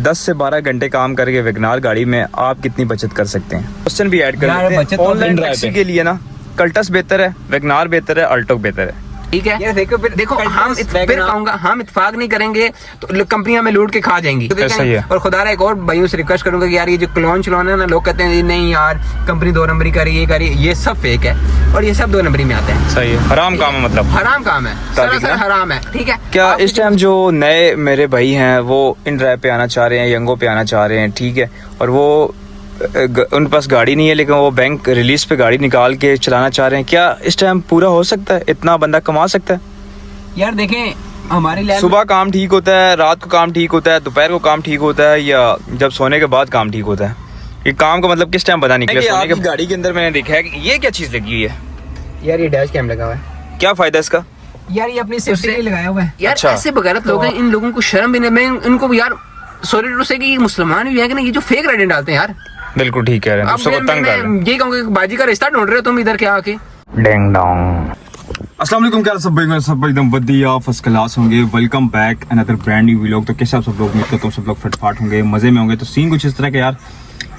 10 से 12 घंटे काम करके वैगनार गाड़ी में आप कितनी बचत कर सकते हैं? क्वेश्चन भी ऐड कर लेते हैं। ऑनलाइन टैक्सी के लिए ना कल्टस बेहतर है, वैगनार बेहतर है, अल्टो बेहतर है। ठीक है यार, देखो हम फिर कहूंगा हम इत्तेफाक नहीं करेंगे तो कंपनियां में लूट के खा जाएंगी। तो ऐसा ही है। और खुदारा एक और भाइयों से रिक्वेस्ट करूंगा कि यार ये जो क्लोन चलाना है ना, लोग कहते हैं नहीं यार कंपनी 2 नंबरी कर रही है, ये सब फेक है और ये सब 2 नंबरी में आते हैं। सही है, हराम काम है, मतलब हराम काम है, सरासर हराम है। ठीक है, क्या इस टाइम जो नए मेरे भाई हैं वो इन ड्राइव पे आना चाह रहे हैं, यंगो पे आना चाह रहे हैं, ठीक है, और वो उन पास गाड़ी नहीं है लेकिन वो बैंक रिलीज पे गाड़ी निकाल के चलाना चाह रहे हैं, क्या इस टाइम पूरा हो सकता है? इतना बंदा कमा सकता है? यार देखें, हमारी सुबह काम ठीक होता है, रात को काम ठीक होता है, दोपहर को काम ठीक होता है, या जब सोने के बाद काम ठीक होता है? ये काम का मतलब किस टाइम पता नहीं निकला। सोने की गाड़ी के अंदर मैंने देखा है कि ये क्या चीज लगी हुई है यार, ये डैश कैम लगा हुआ है। क्या फायदा इसका? यार ये अपनी सेफ्टी के लिए लगाया हुआ है। यार ऐसे बगैरत लोग हैं, इन लोगों को शर्म भी नहीं। मैं इनको यार सॉरी टू से कि मुसलमान भी है कि ना, ये जो फेक राइडें डालते हैं यार। बिल्कुल ठीक कह रहे हैं, दूसरों को तंग कर रहे हैं। ये कहूंगा कि बाजी का रिश्ता ढूंढ रहे हो तुम इधर क्या आके। डेंग डोंग। अस्सलाम वालेकुम, क्या सब भाई, सब एकदम बढ़िया फर्स्ट क्लास होंगे। Welcome back another brand new vlog. तो कैसे आप सब लोग, उम्मीद करता हूँ सब लोग फटफाट होंगे, मजे में होंगे। तो सीन कुछ इस तरह के यार,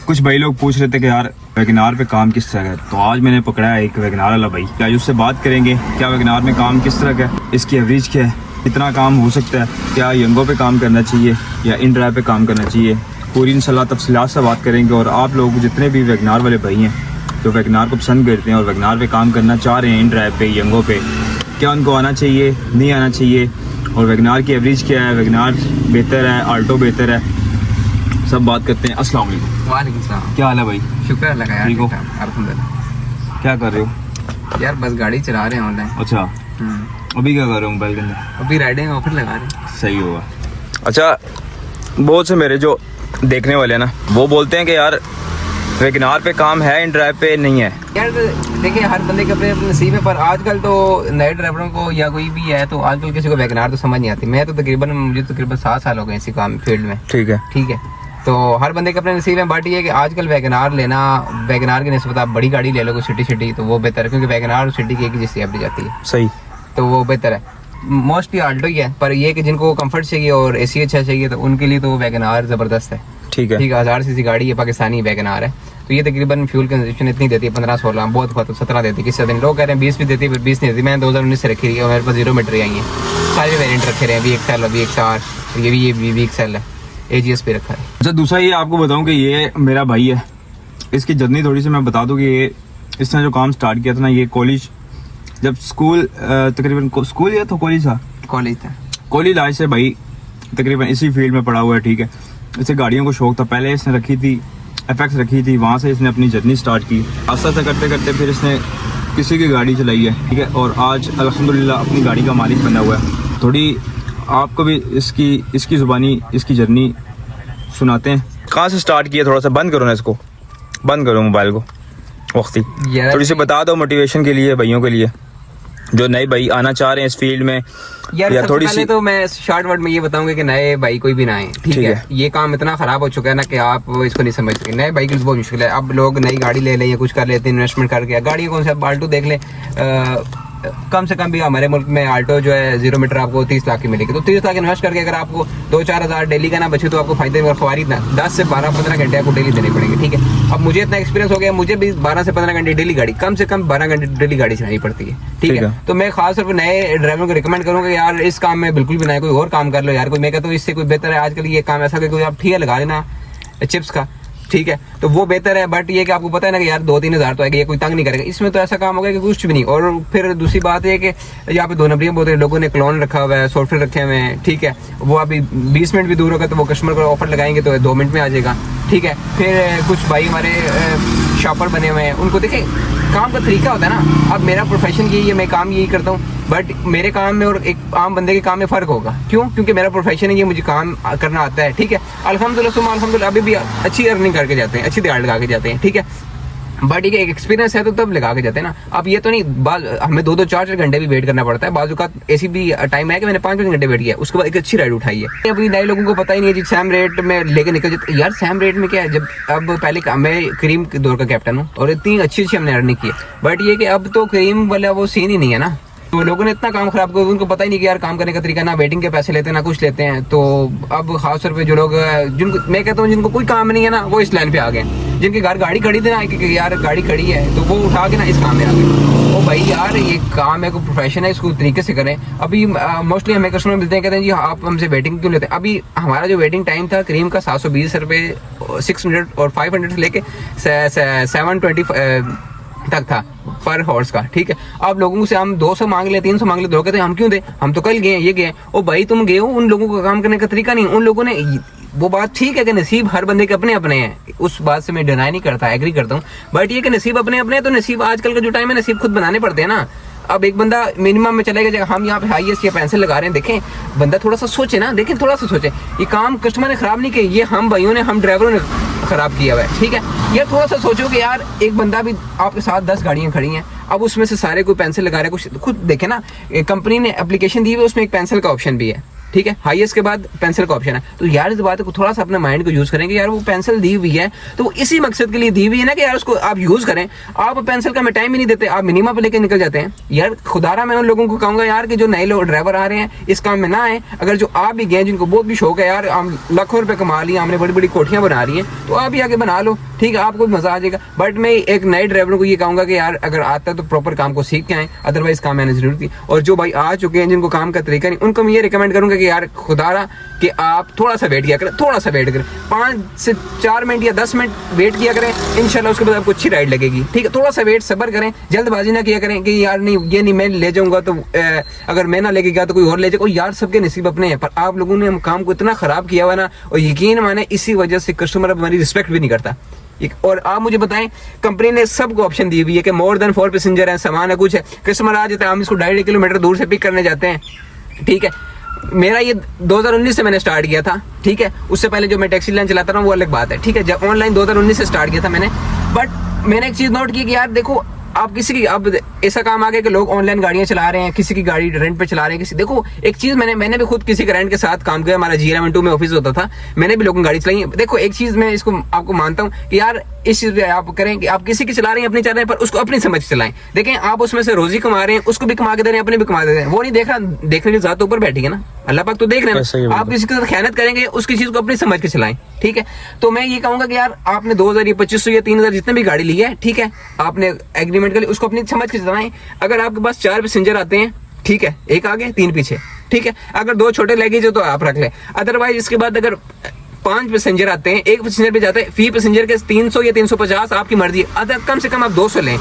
कुछ भाई लोग पूछ रहे थे कि यार वैगनार पे काम किस तरह का है, तो आज मैंने पकड़ा है एक वैगनार वाला भाई। क्या उससे बात करेंगे, क्या वैगनार में काम किस तरह का है, इसकी एवरेज क्या है, कितना काम हो सकता है, क्या यंगो पे काम करना चाहिए या इन ड्राइव पे काम करना चाहिए, पूरी इंशाल्लाह तफसीलात से बात करेंगे। और आप लोग जितने भी वैगनार वाले भाई हैं जो वैगनार को पसंद करते हैं और वैगनार पे काम करना चाह रहे हैं इन ड्राइव पे, यंगो पे, क्या उनको आना चाहिए, नहीं आना चाहिए, और वैगनार की एवरेज क्या है, वैगनार बेहतर है, अल्टो बेहतर है, सब बात करते हैं। अस्सलाम वालेकुम सलाम। क्या हाल है भाई? शुक्र अल्लाह का यार, ठीक हो? अल्हम्दुलिल्लाह। क्या कर रहे हो? यार बस गाड़ी चला रहे हैं ऑनलाइन। अच्छा, अभी क्या कर रहे हो मोबाइल के अंदर? अभी राइडिंग ऑफर लगा रहे हैं। सही होगा। अच्छा, बहुत से मेरे जो देखने वाले हैं ना, वो बोलते हैं कि यार वैगनार पे काम है, इन ड्राइव पे नहीं है। यार देखिए, हर बंदे के अपने अपने नसीब है, पर आजकल तो नए ड्राइवरों को या कोई भी है तो आजकल किसी को वैगनार तो समझ नहीं आती। मैं तो मुझे तकरीबन 7 साल हो गए इसी काम फील्ड में। ठीक है, तो हर बंदे के अपने नसीब है। बट ये है कि आजकल वैगनार लेना, वैगनार की निस्बत आप बड़ी गाड़ी ले लो, कोई सिटी तो वो बेहतर है, क्योंकि वैगनार और सिटी की एक ही जैसी एवरेज आती है। सही, तो वो बेहतर है। मोस्टली आल्टो ही है, पर ये कि जिनको कंफर्ट चाहिए और एसी अच्छा चाहिए तो उनके लिए तो वैगनार जबरदस्त है। ठीक है, 1000 सीसी गाड़ी है, पाकिस्तानी वैगनार है। तो ये तकरीबन फ्यूल कंजप्शन इतनी देती है 15-16, बहुत 17 देती है। किसी दिन लोग कह रहे हैं 20 भी देती है, फिर 20 नहीं देती। मैंने 2019 से रखी है, मेरे पास 0 मीटर आई है। सारे वेरिएंट रखे रहे हैं, VXL, VXR, ये भी VXL है, AGS पे रखा है। अच्छा, दूसरा ये आपको बताऊं कि ये मेरा भाई है, इसकी जर्नी थोड़ी सी मैं बता दूं कि ये इसने जो काम स्टार्ट किया था ना, ये कॉलेज जब स्कूल तकरीबन स्कूल या तो कॉलेज था, कॉलेज लाइफ से भाई तकरीबन इसी फील्ड में पड़ा हुआ है। ठीक है, इसे गाड़ियों को शौक था, पहले इसने रखी थी FX रखी थी, वहाँ से इसने अपनी जर्नी स्टार्ट की। आस्ता आस्ता करते करते फिर इसने किसी की गाड़ी चलाई है, ठीक है, और आज अल्हम्दुलिल्लाह अपनी गाड़ी का मालिक बना हुआ है। थोड़ी आपको भी इसकी ज़ुबानी, इसकी जर्नी सुनाते हैं। कहाँ से स्टार्ट किया? थोड़ा सा बंद करो ना, इसको बंद करो मोबाइल को वक्ती, थोड़ी सी बता दो मोटिवेशन के लिए, भाइयों के लिए जो नए भाई आना चाह रहे हैं इस फील्ड में। यार थोड़ी सी तो मैं शॉर्ट वर्ड में ये बताऊंगा कि नए भाई कोई भी ना आए। ठीक है, ये काम इतना खराब हो चुका है ना कि आप इसको नहीं समझ सकते। नए भाई के लिए बहुत मुश्किल है। अब लोग नई गाड़ी ले लें या कुछ कर लेते हैं, इन्वेस्टमेंट करके। गाड़ी कौन सा आल्टो देख लें, कम से कम भी हमारे मुल्क में आल्टो जो है 0 मीटर आपको 30 लाख की मिलेगी। तो 30 लाख इन्वेस्ट करके अगर आपको 2-4 हज़ार डेली का ना बचे तो आपको फायदे में खवारी 10 से 12-15 घंटे आपको डेली देनी पड़ेगी। ठीक है, अब मुझे इतना एक्सपीरियंस हो गया, मुझे भी 12 से 15 घंटे डेली गाड़ी, कम से कम 12 घंटे डेली गाड़ी चलानी पड़ती है। ठीक है, तो मैं खास तौर पर नए ड्राइवरों को रिकमेंड करूँगा यार इस काम में बिल्कुल भी ना, कोई और काम कर लो यार। कोई मैं कहता हूँ इससे कोई बेहतर है आजकल ये काम ऐसा कि कोई आप ठिया लगा लेना चिप्स का, ठीक है, तो वो बेहतर है। बट ये कि आपको पता है ना कि यार 2-3 हज़ार तो आएगा, ये कोई तंग नहीं करेगा। इसमें तो ऐसा काम होगा कि कुछ भी नहीं। और फिर दूसरी बात है कि यहाँ पे 2 नंबरियाँ बहुत लोगों ने क्लोन रखा हुआ है, सॉफ्टवेयर रखे हुए हैं। ठीक है, वो अभी 20 मिनट भी दूर होगा तो वो कस्टमर को ऑफर लगाएंगे तो 2 मिनट में आ जाएगा। ठीक है, फिर कुछ भाई हमारे शॉपर बने हुए हैं, उनको देखें काम का तरीका होता है ना। अब मेरा प्रोफेशन यही है, मैं काम यही करता हूँ, बट मेरे काम में और एक आम बंदे के काम में फ़र्क होगा। क्यों? क्योंकि मेरा प्रोफेशन है ये, मुझे काम करना आता है। ठीक है, अल्हम्दुलिल्लाह सुम्मा अल्हम्दुलिल्लाह अभी भी अच्छी अर्निंग करके जाते हैं, अच्छी दिहाड़ी लगा के जाते हैं। ठीक है, बट ये एक एक्सपीरियंस है तो तब लगा के जाते हैं ना। अब ये तो नहीं, हमें 2-4 घंटे भी वेट करना पड़ता है। बाजू का ऐसी भी टाइम है कि मैंने 5 घंटे वेट किया, उसके बाद एक अच्छी राइड उठाई है। अभी नए लोगों को पता ही नहीं है जी, सैम रेट में लेके निकल जाते यार। सैम रेट में क्या है, जब अब पहले मैं क्रीम के दौर का कैप्टन हूँ और इतनी अच्छी हमने अर्निंग की है, बट ये कि अब तो क्रीम वाला वो सीन ही नहीं है ना। तो लोगों ने इतना काम खराब किया, उनको पता ही नहीं कि यार काम करने का तरीका, ना वेटिंग के पैसे लेते हैं ना कुछ लेते हैं। तो अब खास तौर पे जो लोग जिनको मैं कहता हूँ जिनको कोई काम नहीं है ना, वो इस लाइन पे आ गए। जिनके घर गाड़ी खड़ी थी ना कि यार गाड़ी खड़ी है, तो वो उठा के ना इस काम में आ गए। ओ भाई यार ये काम है, कोई प्रोफेशन है, इसको तरीके से करें। अभी मोस्टली हमें कस्टमर मिलते हैं, कहते हैं जी आप हमसे वेटिंग क्यों लेते हैं। अभी हमारा जो वेटिंग टाइम था क्रीम का 720 रुपये, 600 और 500 से लेके 720 तक था पर हॉर्स का, ठीक है। अब लोगों से हम 200 मांग ले, 300 मांग ले, तो कहते हैं हम क्यों दे, हम तो कल गए ये गए। ओ भाई तुम गए हो, उन लोगों का काम करने का तरीका नहीं, उन लोगों ने वो बात ठीक है कि नसीब हर बंदे के अपने अपने हैं, उस बात से मैं डिनाई नहीं करता, एग्री करता हूँ। बट ये कि नसीब अपने अपने हैं, तो नसीब आजकल का जो टाइम है नसीब खुद बनाने पड़ते हैं ना। अब एक बंदा मिनिमम में चलेगा, जगह हम यहाँ पे हाईएस्ट या पेंसिल लगा रहे हैं, देखें बंदा थोड़ा सा सोचे ना, देखें थोड़ा सा सोचे। ये काम कस्टमर ने खराब नहीं किया, ये हम भाइयों ने, हम ड्राइवरों ने खराब किया हुआ है, ठीक है। यार थोड़ा सा सोचो कि यार एक बंदा भी आपके साथ 10 गाड़ियां खड़ी हैं, अब उसमें से सारे कोई पेंसिल लगा रहे हैं, कुछ खुद देखे ना, कंपनी ने एप्लीकेशन दी हुई है, उसमें एक पेंसिल का ऑप्शन भी है, ठीक है। हाईएस्ट के बाद पेंसिल का ऑप्शन है। तो यार इस बात को थोड़ा सा अपने माइंड को यूज करेंगे, यार वो पेंसिल दी हुई है तो वो इसी मकसद के लिए दी हुई है ना कि यार उसको आप यूज करें। आप पेंसिल का में टाइम ही नहीं देते, आप मिनिमम पे लेके निकल जाते हैं। यार खुदारा मैं उन लोगों को कहूंगा यार कि जो नए लोग ड्राइवर आ रहे हैं इस काम में ना आए। अगर जो आप भी गए, जिनको बहुत भी शौक है यार, हम लाखों रुपए कमा लिए, हमने बड़ी बड़ी कोठियां बना रही हैं, तो आप भी आगे बना लो, ठीक है, आपको मजा आ जाएगा। बट मैं एक नए ड्राइवरों को ये कहूंगा कि यार अगर आता है तो प्रॉपर काम को सीख के आए, अदरवाइज काम आने जरूरत थी। और जो भाई आ चुके हैं जिनको काम का तरीका नहीं, उनको मैं ये रिकमेंड करूंगा कि यार खुदारा कि आप थोड़ा सा वेट किया करें, थोड़ा सा वेट करें, 5 से 4 मिनट या 10 मिनट वेट किया करें, इंशाल्लाह उसके बाद आपको अच्छी राइड लगेगी, ठीक है। थोड़ा सा वेट सब्र करें, जल्दबाजी ना किया करें कि यार नहीं ये नहीं मैं ले जाऊंगा तो अगर मैं ना लेके गया तो कोई और ले जाएगा। यार सबके नसीब अपने हैं, पर आप लोगों ने हम काम को इतना खराब किया हुआ ना, और यकीन माने इसी वजह से कस्टमर अब हमारी रिस्पेक्ट भी नहीं करता। और आप मुझे बताएं, कंपनी ने सबको ऑप्शन दी हुई है कि मोर देन 4 पैसेंजर है, सामान है, कुछ है, कस्टमर आ जाता है, हम इसको 2.5 किलोमीटर दूर से पिक करने जाते हैं, ठीक है। मेरा ये 2019 से मैंने स्टार्ट किया था, ठीक है। उससे पहले जो मैं टैक्सी लाइन चलाता रहा वो अलग बात है, ठीक है। जब ऑनलाइन 2019 से स्टार्ट किया था मैंने, बट मैंने एक चीज नोट की कि यार देखो आप किसी की, अब ऐसा काम आ गया कि लोग ऑनलाइन गाड़ियां चला रहे हैं, किसी की गाड़ी रेंट पे चला रहे हैं, किसी, देखो एक चीज मैंने भी खुद किसी के रेंट के साथ काम किया, हमारा GR2 में ऑफिस होता था, मैंने भी लोगों की गाड़ी चलाई। देखो एक चीज मैं इसको आपको मानता हूँ कि यार इस चीज पे आप करें कि आप किसी की चला रहे हैं अपनी चला रहे हैं, पर उसको अपनी समझ चलाएं। देखें आप उसमें से रोजी कमा रहे हैं, उसको भी कमा के दे रहे हैं, अपने भी कमा दे रहे हैं, वो नहीं देख रहा, देखने की जात ऊपर बैठी है ना, अल्लाह पाक तो देख रहे हैं। आप किसी के साथ खयानत करेंगे, उसकी चीज को अपनी समझ के चलाएं, ठीक है। तो मैं ये कहूंगा कि यार आपने 2000 या 2500 या 3000 जितने भी गाड़ी ली है, ठीक है, आपने एग्रीमेंट कर लिया, उसको अपनी समझ के चलाएं। अगर आपके पास 4 पैसेंजर आते हैं, ठीक है, एक आगे 3 पीछे, ठीक है, अगर 2 छोटे लगेज हो तो आप रख लें, अदरवाइज इसके बाद अगर 5 पैसेंजर आते हैं, एक पैसेंजर पे जाते हैं, फी पैसेंजर के 300 या 350 आपकी मर्जी, अगर कम से कम आप 200 लें।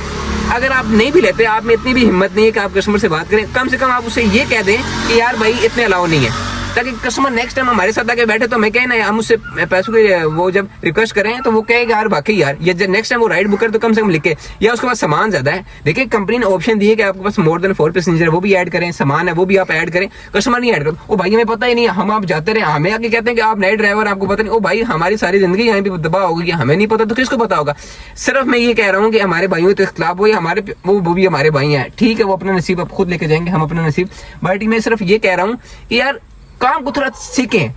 अगर आप नहीं भी लेते, आप में इतनी भी हिम्मत नहीं है कि आप कस्टमर से बात करें, कम से कम आप उसे ये कह दें कि यार भाई इतने अलाउ नहीं है, ताकि कस्टमर नेक्स्ट टाइम हमारे साथ आके बैठे तो मैं कहे ना, हम उससे पैसों के वो जब रिक्वेस्ट करें तो वो कहेगा यार बाकी यार ये जब नेक्स्ट टाइम वो राइड बुक करे तो कम से कम लिखे, या उसके पास सामान ज्यादा है। देखिए कंपनी ने ऑप्शन दी है कि आपके पास मोर देन 4 पैसेंजर है, वो भी ऐड करें, सामान है वो भी आप ऐड करें, कस्टमर नहीं ऐड करो। ओ भाई हमें पता ही नहीं है, हम आप जाते रहे, हमें आके कहते हैं कि आप नए ड्राइवर, आपको पता नहीं। ओ भाई हमारी सारी जिंदगी यहाँ पे दबा होगी, हमें नहीं पता तो किसको पता होगा। सिर्फ मैं ये कह रहा हूँ कि हमारे भाइयों तो इख्तिलाफ हो, हमारे वो भी हमारे भाई हैं, ठीक है, वो अपना नसीब अब खुद लेके जाएंगे, हम अपना नसीब। बट मैं सिर्फ ये कह रहा हूँ कि यार काम को थोड़ा सीखें,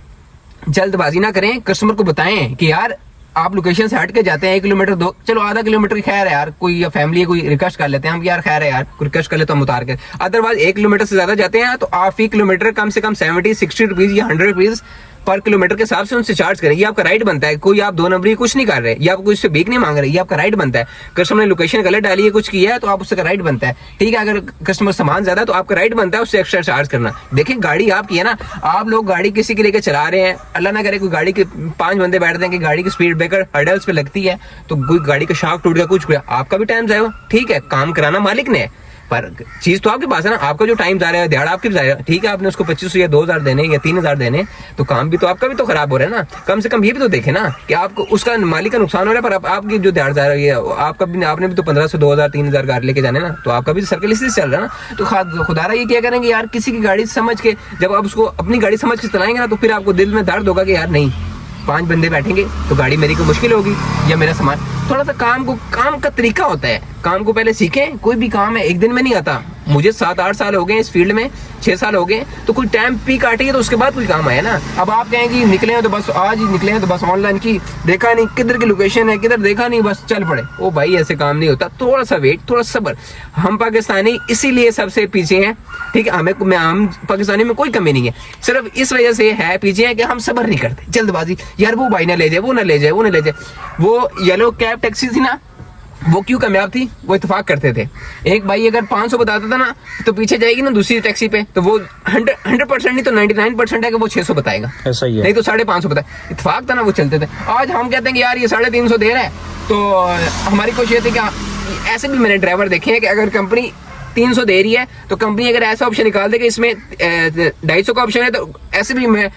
जल्दबाजी ना करें, कस्टमर को बताएं कि यार आप लोकेशन से हट के जाते हैं 1 किलोमीटर 2, चलो आधा किलोमीटर खैर है यार, कोई या फैमिली है कोई रिक्वेस्ट कर लेते हैं हम यार खैर है यार, कोई रिक्वेस्ट कर ले तो हम उतार के, अदरवाइज 1 किलोमीटर से ज्यादा जाते हैं तो आप फी किलोमीटर कम से कम 70-60 रुपीज या 100 रुपीज पर किलोमीटर के हिसाब से उनसे चार्ज करें। ये आपका राइट बनता है, कोई आप 2 नंबरी कुछ नहीं कर रहे, ये आपको इससे भीख नहीं मांग रहे, ये आपका राइट बनता है। कस्टमर ने लोकेशन गलत डाली है, कुछ किया है तो आप उसका राइट बनता है, ठीक है। अगर कस्टमर सामान ज्यादा है तो आपका राइट बनता है उससे एक्स्ट्रा चार्ज करना। देखिए गाड़ी आपकी है ना, आप लोग गाड़ी किसी के लेकर चला रहे हैं, अल्लाह ना करे कोई गाड़ी के 5 बंदे बैठते हैं कि गाड़ी की स्पीड ब्रेकर हर्डल्स पे लगती है तो कोई गाड़ी का शाफ्ट टूट गया, कुछ गया, आपका भी टाइम जाएगा, ठीक है, काम कराना मालिक ने, पर चीज तो आपके पास है ना, आपका जो टाइम जा रहा है, दिहाड़ा आपके जा रहा है, ठीक है, आपने उसको 2500 या 2000 देने या 3000 देने, तो काम भी तो आपका भी तो खराब हो रहा है ना। कम से कम ये भी तो देखे ना कि आपको उसका मालिक का नुकसान हो रहा है, पर आपकी जो दिहाड़ जा रही है आपका भी, आपने भी तो 1500 2000 3000 गाड़ी लेके जाने ना, तो आपका भी सर्कल इसी से चल रहा है ना। तो खुदारा ये क्या करेंगे यार, किसी की गाड़ी समझ के, जब आप उसको अपनी गाड़ी समझ के चलाएंगे ना, तो फिर आपको दिल में दर्द होगा कि यार नहीं 5 बंदे बैठेंगे तो गाड़ी मेरी को मुश्किल होगी या मेरा सामान। थोड़ा सा काम का तरीका होता है, काम को पहले सीखें, कोई भी काम है एक दिन में नहीं आता। मुझे 7-8 साल हो गए इस फील्ड में, 6 साल हो गए, तो कोई टाइम पी काटी है तो उसके बाद कोई काम आया ना। अब आप कहें कि निकले हैं तो बस आज ही निकले हैं तो बस ऑनलाइन की देखा नहीं, किधर की लोकेशन है किधर देखा नहीं, बस चल पड़े। ओ भाई ऐसे काम नहीं होता, थोड़ा सा वेट, थोड़ा सब्र। हम पाकिस्तानी इसीलिए सबसे पीछे हैं, ठीक है। हम पाकिस्तानी में कोई कमी नहीं है, सिर्फ इस वजह से है पीछे है कि हम सब्र नहीं करते, जल्दबाजी। यार वो भाई ना ले जाए, वो ना ले जाए, वो ना ले जाए। वो येलो कैब टैक्सी थी ना, वो क्यों कामयाब थी? वो इत्तेफाक करते थे। एक भाई अगर 500 बताता था ना तो पीछे जाएगी ना दूसरी टैक्सी पे, तो वो 100% नहीं तो 99% है कि वो 600 बताएगा, ऐसा ही है। नहीं तो 550 बताए। इत्तेफाक था ना, वो चलते थे। आज हम कहते हैं कि यार ये 350 दे रहा है, तो हमारी कोशिश थी कि ऐसे भी मैंने ड्राइवर देखे हैं कि अगर कंपनी 300 दे रही है तो कंपनी अगर ऐसा ऑप्शन निकाल दे कि इसमें 250 का ऑप्शन है, तो ऐसे भी मैं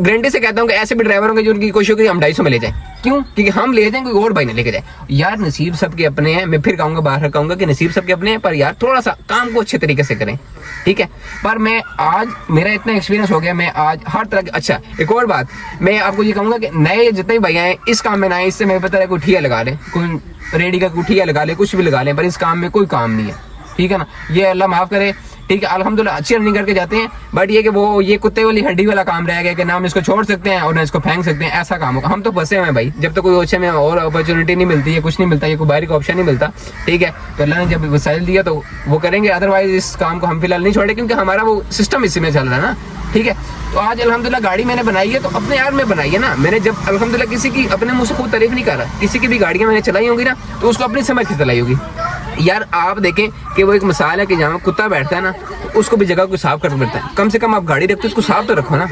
गारंटी से कहता हूँ कि ऐसे भी ड्राइवर होंगे जो उनकी कोशिश होगी हम 250 में ले जाएं। क्यों? क्योंकि हम ले जाएं, कोई और भाई ना लेके जाए। यार नसीब सबके अपने हैं, मैं फिर कहूंगा, बाहर कहूंगा कि नसीब सबके अपने हैं, पर यार थोड़ा सा काम को अच्छे तरीके से करें, ठीक है। पर मैं आज मेरा इतना एक्सपीरियंस हो गया, मैं आज हर तरह अच्छा। एक और बात मैं आपको ये कहूंगा कि नए जितने भी भैया हैं इस काम में ना, इससे मैं पता है कोई ठिया लगा ले, कोई रेडी का कोई ठिया लगा ले, कुछ भी लगा ले, पर इस काम में कोई काम नहीं है, ठीक है ना। ये अल्लाह माफ करे, ठीक है। अल्हम्दुलिल्लाह अच्छी अर्निंग करके जाते हैं, बट ये कि वो ये कुत्ते वाली हड्डी वाला काम रह गया कि ना हम इसको छोड़ सकते हैं और ना इसको फेंक सकते हैं, ऐसा काम होगा। हम तो फंसे हुए हैं भाई, जब तक कोई अच्छे में और अपॉर्चुनिटी नहीं मिलती है, कुछ नहीं मिलता है, कोई बाहर का ऑप्शन नहीं मिलता, ठीक है। तो अल्लाह ने जब वसाइल दिया तो वो करेंगे, अदरवाइज इस काम को हम फिलहाल नहीं छोड़े, क्योंकि हमारा वो सिस्टम इसी में चल रहा है ना, ठीक है। तो आज अल्हम्दुलिल्लाह गाड़ी मैंने बनाई है तो अपने यार में बनाई है ना मैंने। जब अल्हम्दुलिल्लाह किसी की अपने मुंह से खुद तारीफ नहीं कर रहा, किसी की भी गाड़ियां मैंने चलाई होंगी ना तो उसको अपनी समझ से चलाई होगी। यार आप देखें कि वो एक मिसाल है कि जहाँ कुत्ता बैठता है ना तो उसको भी जगह को साफ करना पड़ता है, कम से कम आप गाड़ी रखते हो उसको साफ तो रखो ना,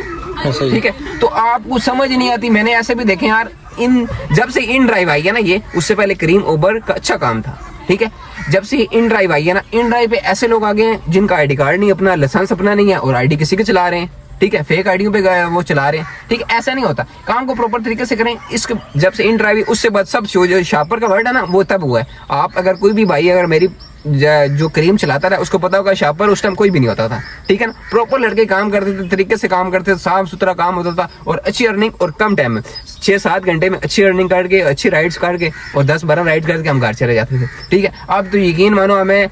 ठीक है। तो आपको समझ नहीं आती। मैंने ऐसे भी देखे यार, जब से इन ड्राइव आई है ना, ये उससे पहले करीम उबर का अच्छा काम था, ठीक है। जब से इन ड्राइव आई है ना, इन ड्राइव पे ऐसे लोग आ गए हैं जिनका आईडी कार्ड नहीं, अपना लाइसेंस अपना नहीं है और आईडी किसी के चला रहे हैं, ठीक है। फेक आईडियों पे वो चला रहे हैं, ठीक है। ऐसा नहीं होता, काम को प्रॉपर तरीके से करें। इसके जब से इन ड्राइव उससे बाद सब जो शापर का वर्ड है ना वो तब हुआ है। आप अगर कोई भी भाई अगर मेरी जो करीम चलाता था उसको पता होगा शापर उस टाइम कोई भी नहीं होता था, ठीक है ना। प्रॉपर लड़के काम करते थे, तरीके से काम करते थे, साफ सुथरा काम होता था और अच्छी अर्निंग और कम टाइम में 6-7 घंटे में अच्छी अर्निंग करके, अच्छी राइड्स करके और 10-12 राइड करके हम घर चले जाते थे, ठीक है। अब तो यकीन मानो हमें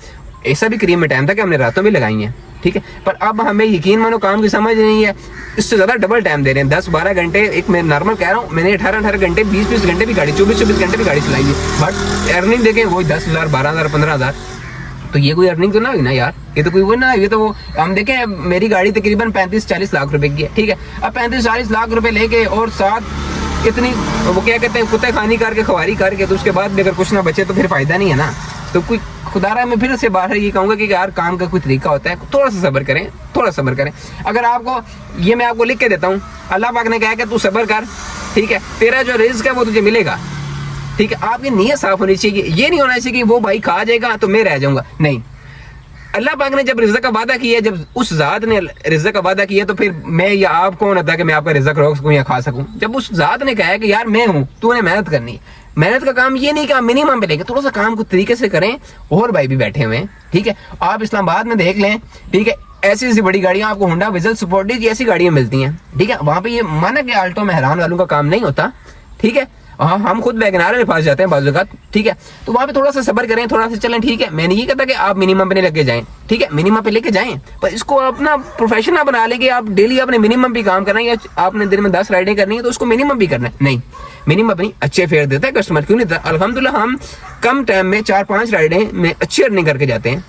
ऐसा भी करीम में टाइम था कि हमने रातों भी लगाई हैं, ठीक है। पर अब हमें यकीन मानो काम की समझ नहीं है, इससे ज्यादा डबल टाइम दे रहे हैं, 10-12 घंटे। एक मैं नॉर्मल कह रहा हूँ, मैंने 18 घंटे 20 घंटे भी गाड़ी 24 घंटे भी गाड़ी चलाई है, बट अर्निंग देखें वही 10,000 12,000 15,000। तो ये कोई अर्निंग तो ना हुई ना यार, ये तो कोई वो ना, ये तो वो हम देखें मेरी गाड़ी तकरीबन 35-40 लाख रुपए की है, ठीक है। अब 35-40 लाख रुपए लेके और साथ इतनी वो क्या कहते हैं कुत्ते खानी करके खवारी करके, तो उसके बाद भी अगर कुछ ना बचे तो फिर फायदा नहीं है ना। तो कोई खुदारा मैं फिर से बाहर ये कहूंगा कि यार काम का कोई तरीका होता है, थोड़ा सा सब्र करें, थोड़ा सब्र करें। अगर आपको ये मैं आपको लिख के देता हूँ, अल्लाह पाक ने कहा कि तू सब्र कर, ठीक है, तेरा जो रिज्क है वो तुझे मिलेगा, ठीक है। आपकी नीयत साफ होनी चाहिए, ये नहीं होना चाहिए कि वो भाई खा जाएगा तो मैं रह जाऊंगा, नहीं। अल्लाह पाक ने जब रिज़्क़ का वादा किया, जब उस ज़ात ने रिज़्क़ का वादा किया तो फिर मैं या आप कौन होता कि मैं आपका रिज़्क़ रोक सकूं या खा सकूं। जब उस ज़ात ने कहा है कि यार मैं हूं, तूने मेहनत करनी है, मेहनत का काम ये नहीं कि आप मिनिमम पे लेंगे, थोड़ा सा काम को तरीके से करें। और भाई भी बैठे हुए हैं, ठीक है। आप इस्लामाबाद में देख लें, ठीक है, ऐसी बड़ी गाड़ियां आपको होंडा विजल स्पोर्टी ऐसी गाड़ियां मिलती हैं, ठीक है। वहां पे ये माना कि आल्टो में हैरान वालों का काम नहीं होता, ठीक है। हाँ, हम खुद वैगनार में फंस जाते हैं बाजू का, ठीक है। तो वहां पे थोड़ा सा सब्र करें, थोड़ा सा चलें, ठीक है। मैंने ये कहता कि आप मिनिमम पे नहीं लेके जाएं, ठीक है, मिनिमम पे लेके जाएं, पर इसको अपना प्रोफेशन ना बना लें कि आप डेली आपने मिनिमम भी काम करना है, या आपने दिन में 10 राइडें करनी है तो उसको मिनिमम भी करना है, नहीं। मिनिमम अपनी अच्छे फेयर देता है कस्टमर, क्यों नहीं देता। अल्हम्दुलिल्लाह हम कम टाइम में 4-5 राइडें में अच्छी अर्निंग करके जाते हैं।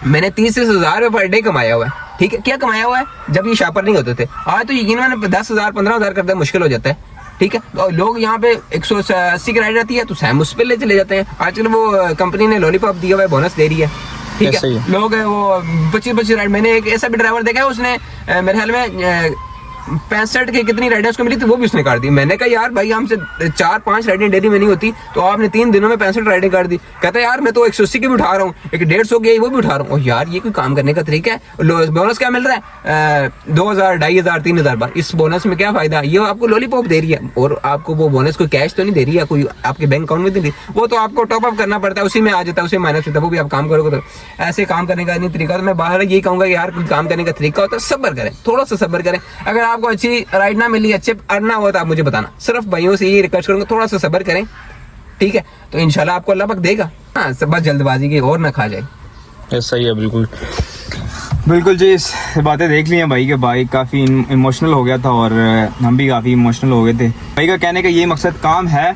मैंने 30,000 रुपये पर डे कमाया हुआ है, ठीक है। क्या कमाया हुआ है? जब ये शापर नहीं होते थे। आज तो यकीन मैंने 10,000 15,000 करना मुश्किल हो जाता है, ठीक है। तो लोग यहाँ पे 180 की राइड रहती है तो सैम उस पर ले चले जाते हैं। आजकल वो कंपनी ने लॉलीपॉप दिया हुआ है, बोनस दे रही है, ठीक है। लोग वो 25 राइड, मैंने एक ऐसा भी ड्राइवर देखा है, उसने मेरे ख्याल में 65 की कितनी राइडें उसको मिली थी, वो भी उसने काट दी। मैंने कहा यार भाई हमसे 4-5 राइडें डेली में नहीं होती तो आपने 3 दिनों में 65 राइडें काट दी। कहता है यार मैं तो 180 की भी उठा रहा हूँ, एक 150 की वो भी उठा रहा हूँ। यार ये कोई काम करने का तरीका है। बोनस क्या मिल रहा है? 2,000 2,500 3,000 बार। इस बोनस में क्या फायदा? ये आपको लॉलीपॉप दे रही है और आपको वो बोनस कोई कैश तो नहीं दे रही है, कोई आपके बैंक अकाउंट में दे रही, वो तो आपको टॉप अप करना पड़ता है, उसी में आ जाता है, उसी माइनस होता है। वो भी आप काम करोगे तो ऐसे काम करने का नहीं तरीका। तो मैं बाहर यही कहूंगा यार कोई काम करने का तरीका होता है, सब्र करें, थोड़ा सा सब्र करें। अगर आपको अच्छी ना मिली, अच्छे अर्ना हुआ तो आप मुझे बताना। सिर्फ भाइयों से यही रिक्वेस्ट करूंगा थोड़ा सा सब्र करें, ठीक है। तो इंशाल्लाह आपको अल्लाह पाक देगा। हाँ, सब बस जल्दबाजी की और ना खा जाए। सही है बिल्कुल। बिल्कुल जी, इस बातें देख ली हैं भाई के भाई काफ़ी इमोशनल हो गया था और हम भी काफ़ी इमोशनल हो गए थे। भाई का कहने का ये मकसद काम है,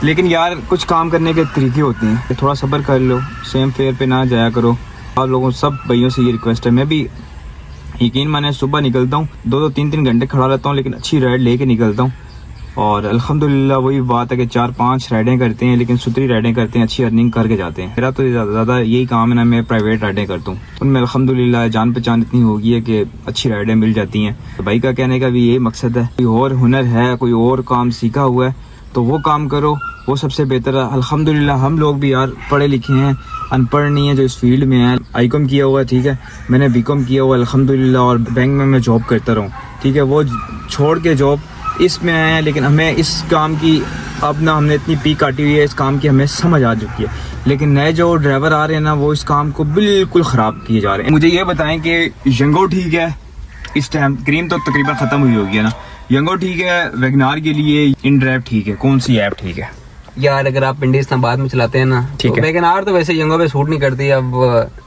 लेकिन यार कुछ काम करने के तरीके होते हैं कि थोड़ा सब्र कर लो, सेम फेयर पे ना जाया करो। आप लोगों सब भाइयों से ये रिक्वेस्ट है। मैं भी यकीन माने सुबह निकलता हूँ, 2-2 3-3 घंटे खड़ा रहता हूँ, लेकिन अच्छी राइड लेके निकलता हूँ। और अल्हम्दुलिल्लाह वही बात है कि 4-5 राइडें करते हैं, लेकिन सुथरी राइडें करते हैं, अच्छी अर्निंग करके जाते हैं। मेरा तो ज़्यादा यही काम है ना, मैं प्राइवेट राइडें करता हूँ, उनमें अल्हम्दुलिल्लाह जान पहचान इतनी हो गई है कि अच्छी राइडें मिल जाती हैं। तो भाई का कहने का भी यही मकसद है, कोई और हुनर है, कोई और काम सीखा हुआ है तो वो काम करो, वो सबसे बेहतर है। अल्हम्दुलिल्लाह हम लोग भी यार पढ़े लिखे हैं, अनपढ़ नहीं है जो इस फील्ड में है। आई.कॉम किया हुआ है, ठीक है, मैंने बी.कॉम किया हुआ अल्हम्दुलिल्लाह, और बैंक में मैं जॉब करता रहूँ, ठीक है। वो छोड़ के जॉब इसमें आए हैं, लेकिन हमें इस काम की अब ना हमने इतनी पीक काटी हुई है, इस काम की हमें समझ आ चुकी है। लेकिन नए जो ड्राइवर आ रहे हैं ना, वो इस काम को बिल्कुल ख़राब किए जा रहे हैं। मुझे ये बताएं कि यंगो ठीक है इस टाइम, क्रीम तो तकरीबन ख़त्म हुई होगी है ना, यंगो ठीक है, वैगनार के लिए इन ड्राइव ठीक है, कौन सी ऐप ठीक है? यार अगर आप पिंडी इस्लामाबाद में चलाते हैं ना, ठीक तो है। वैगनार तो वैसे यंगो पे सूट नहीं करती। अब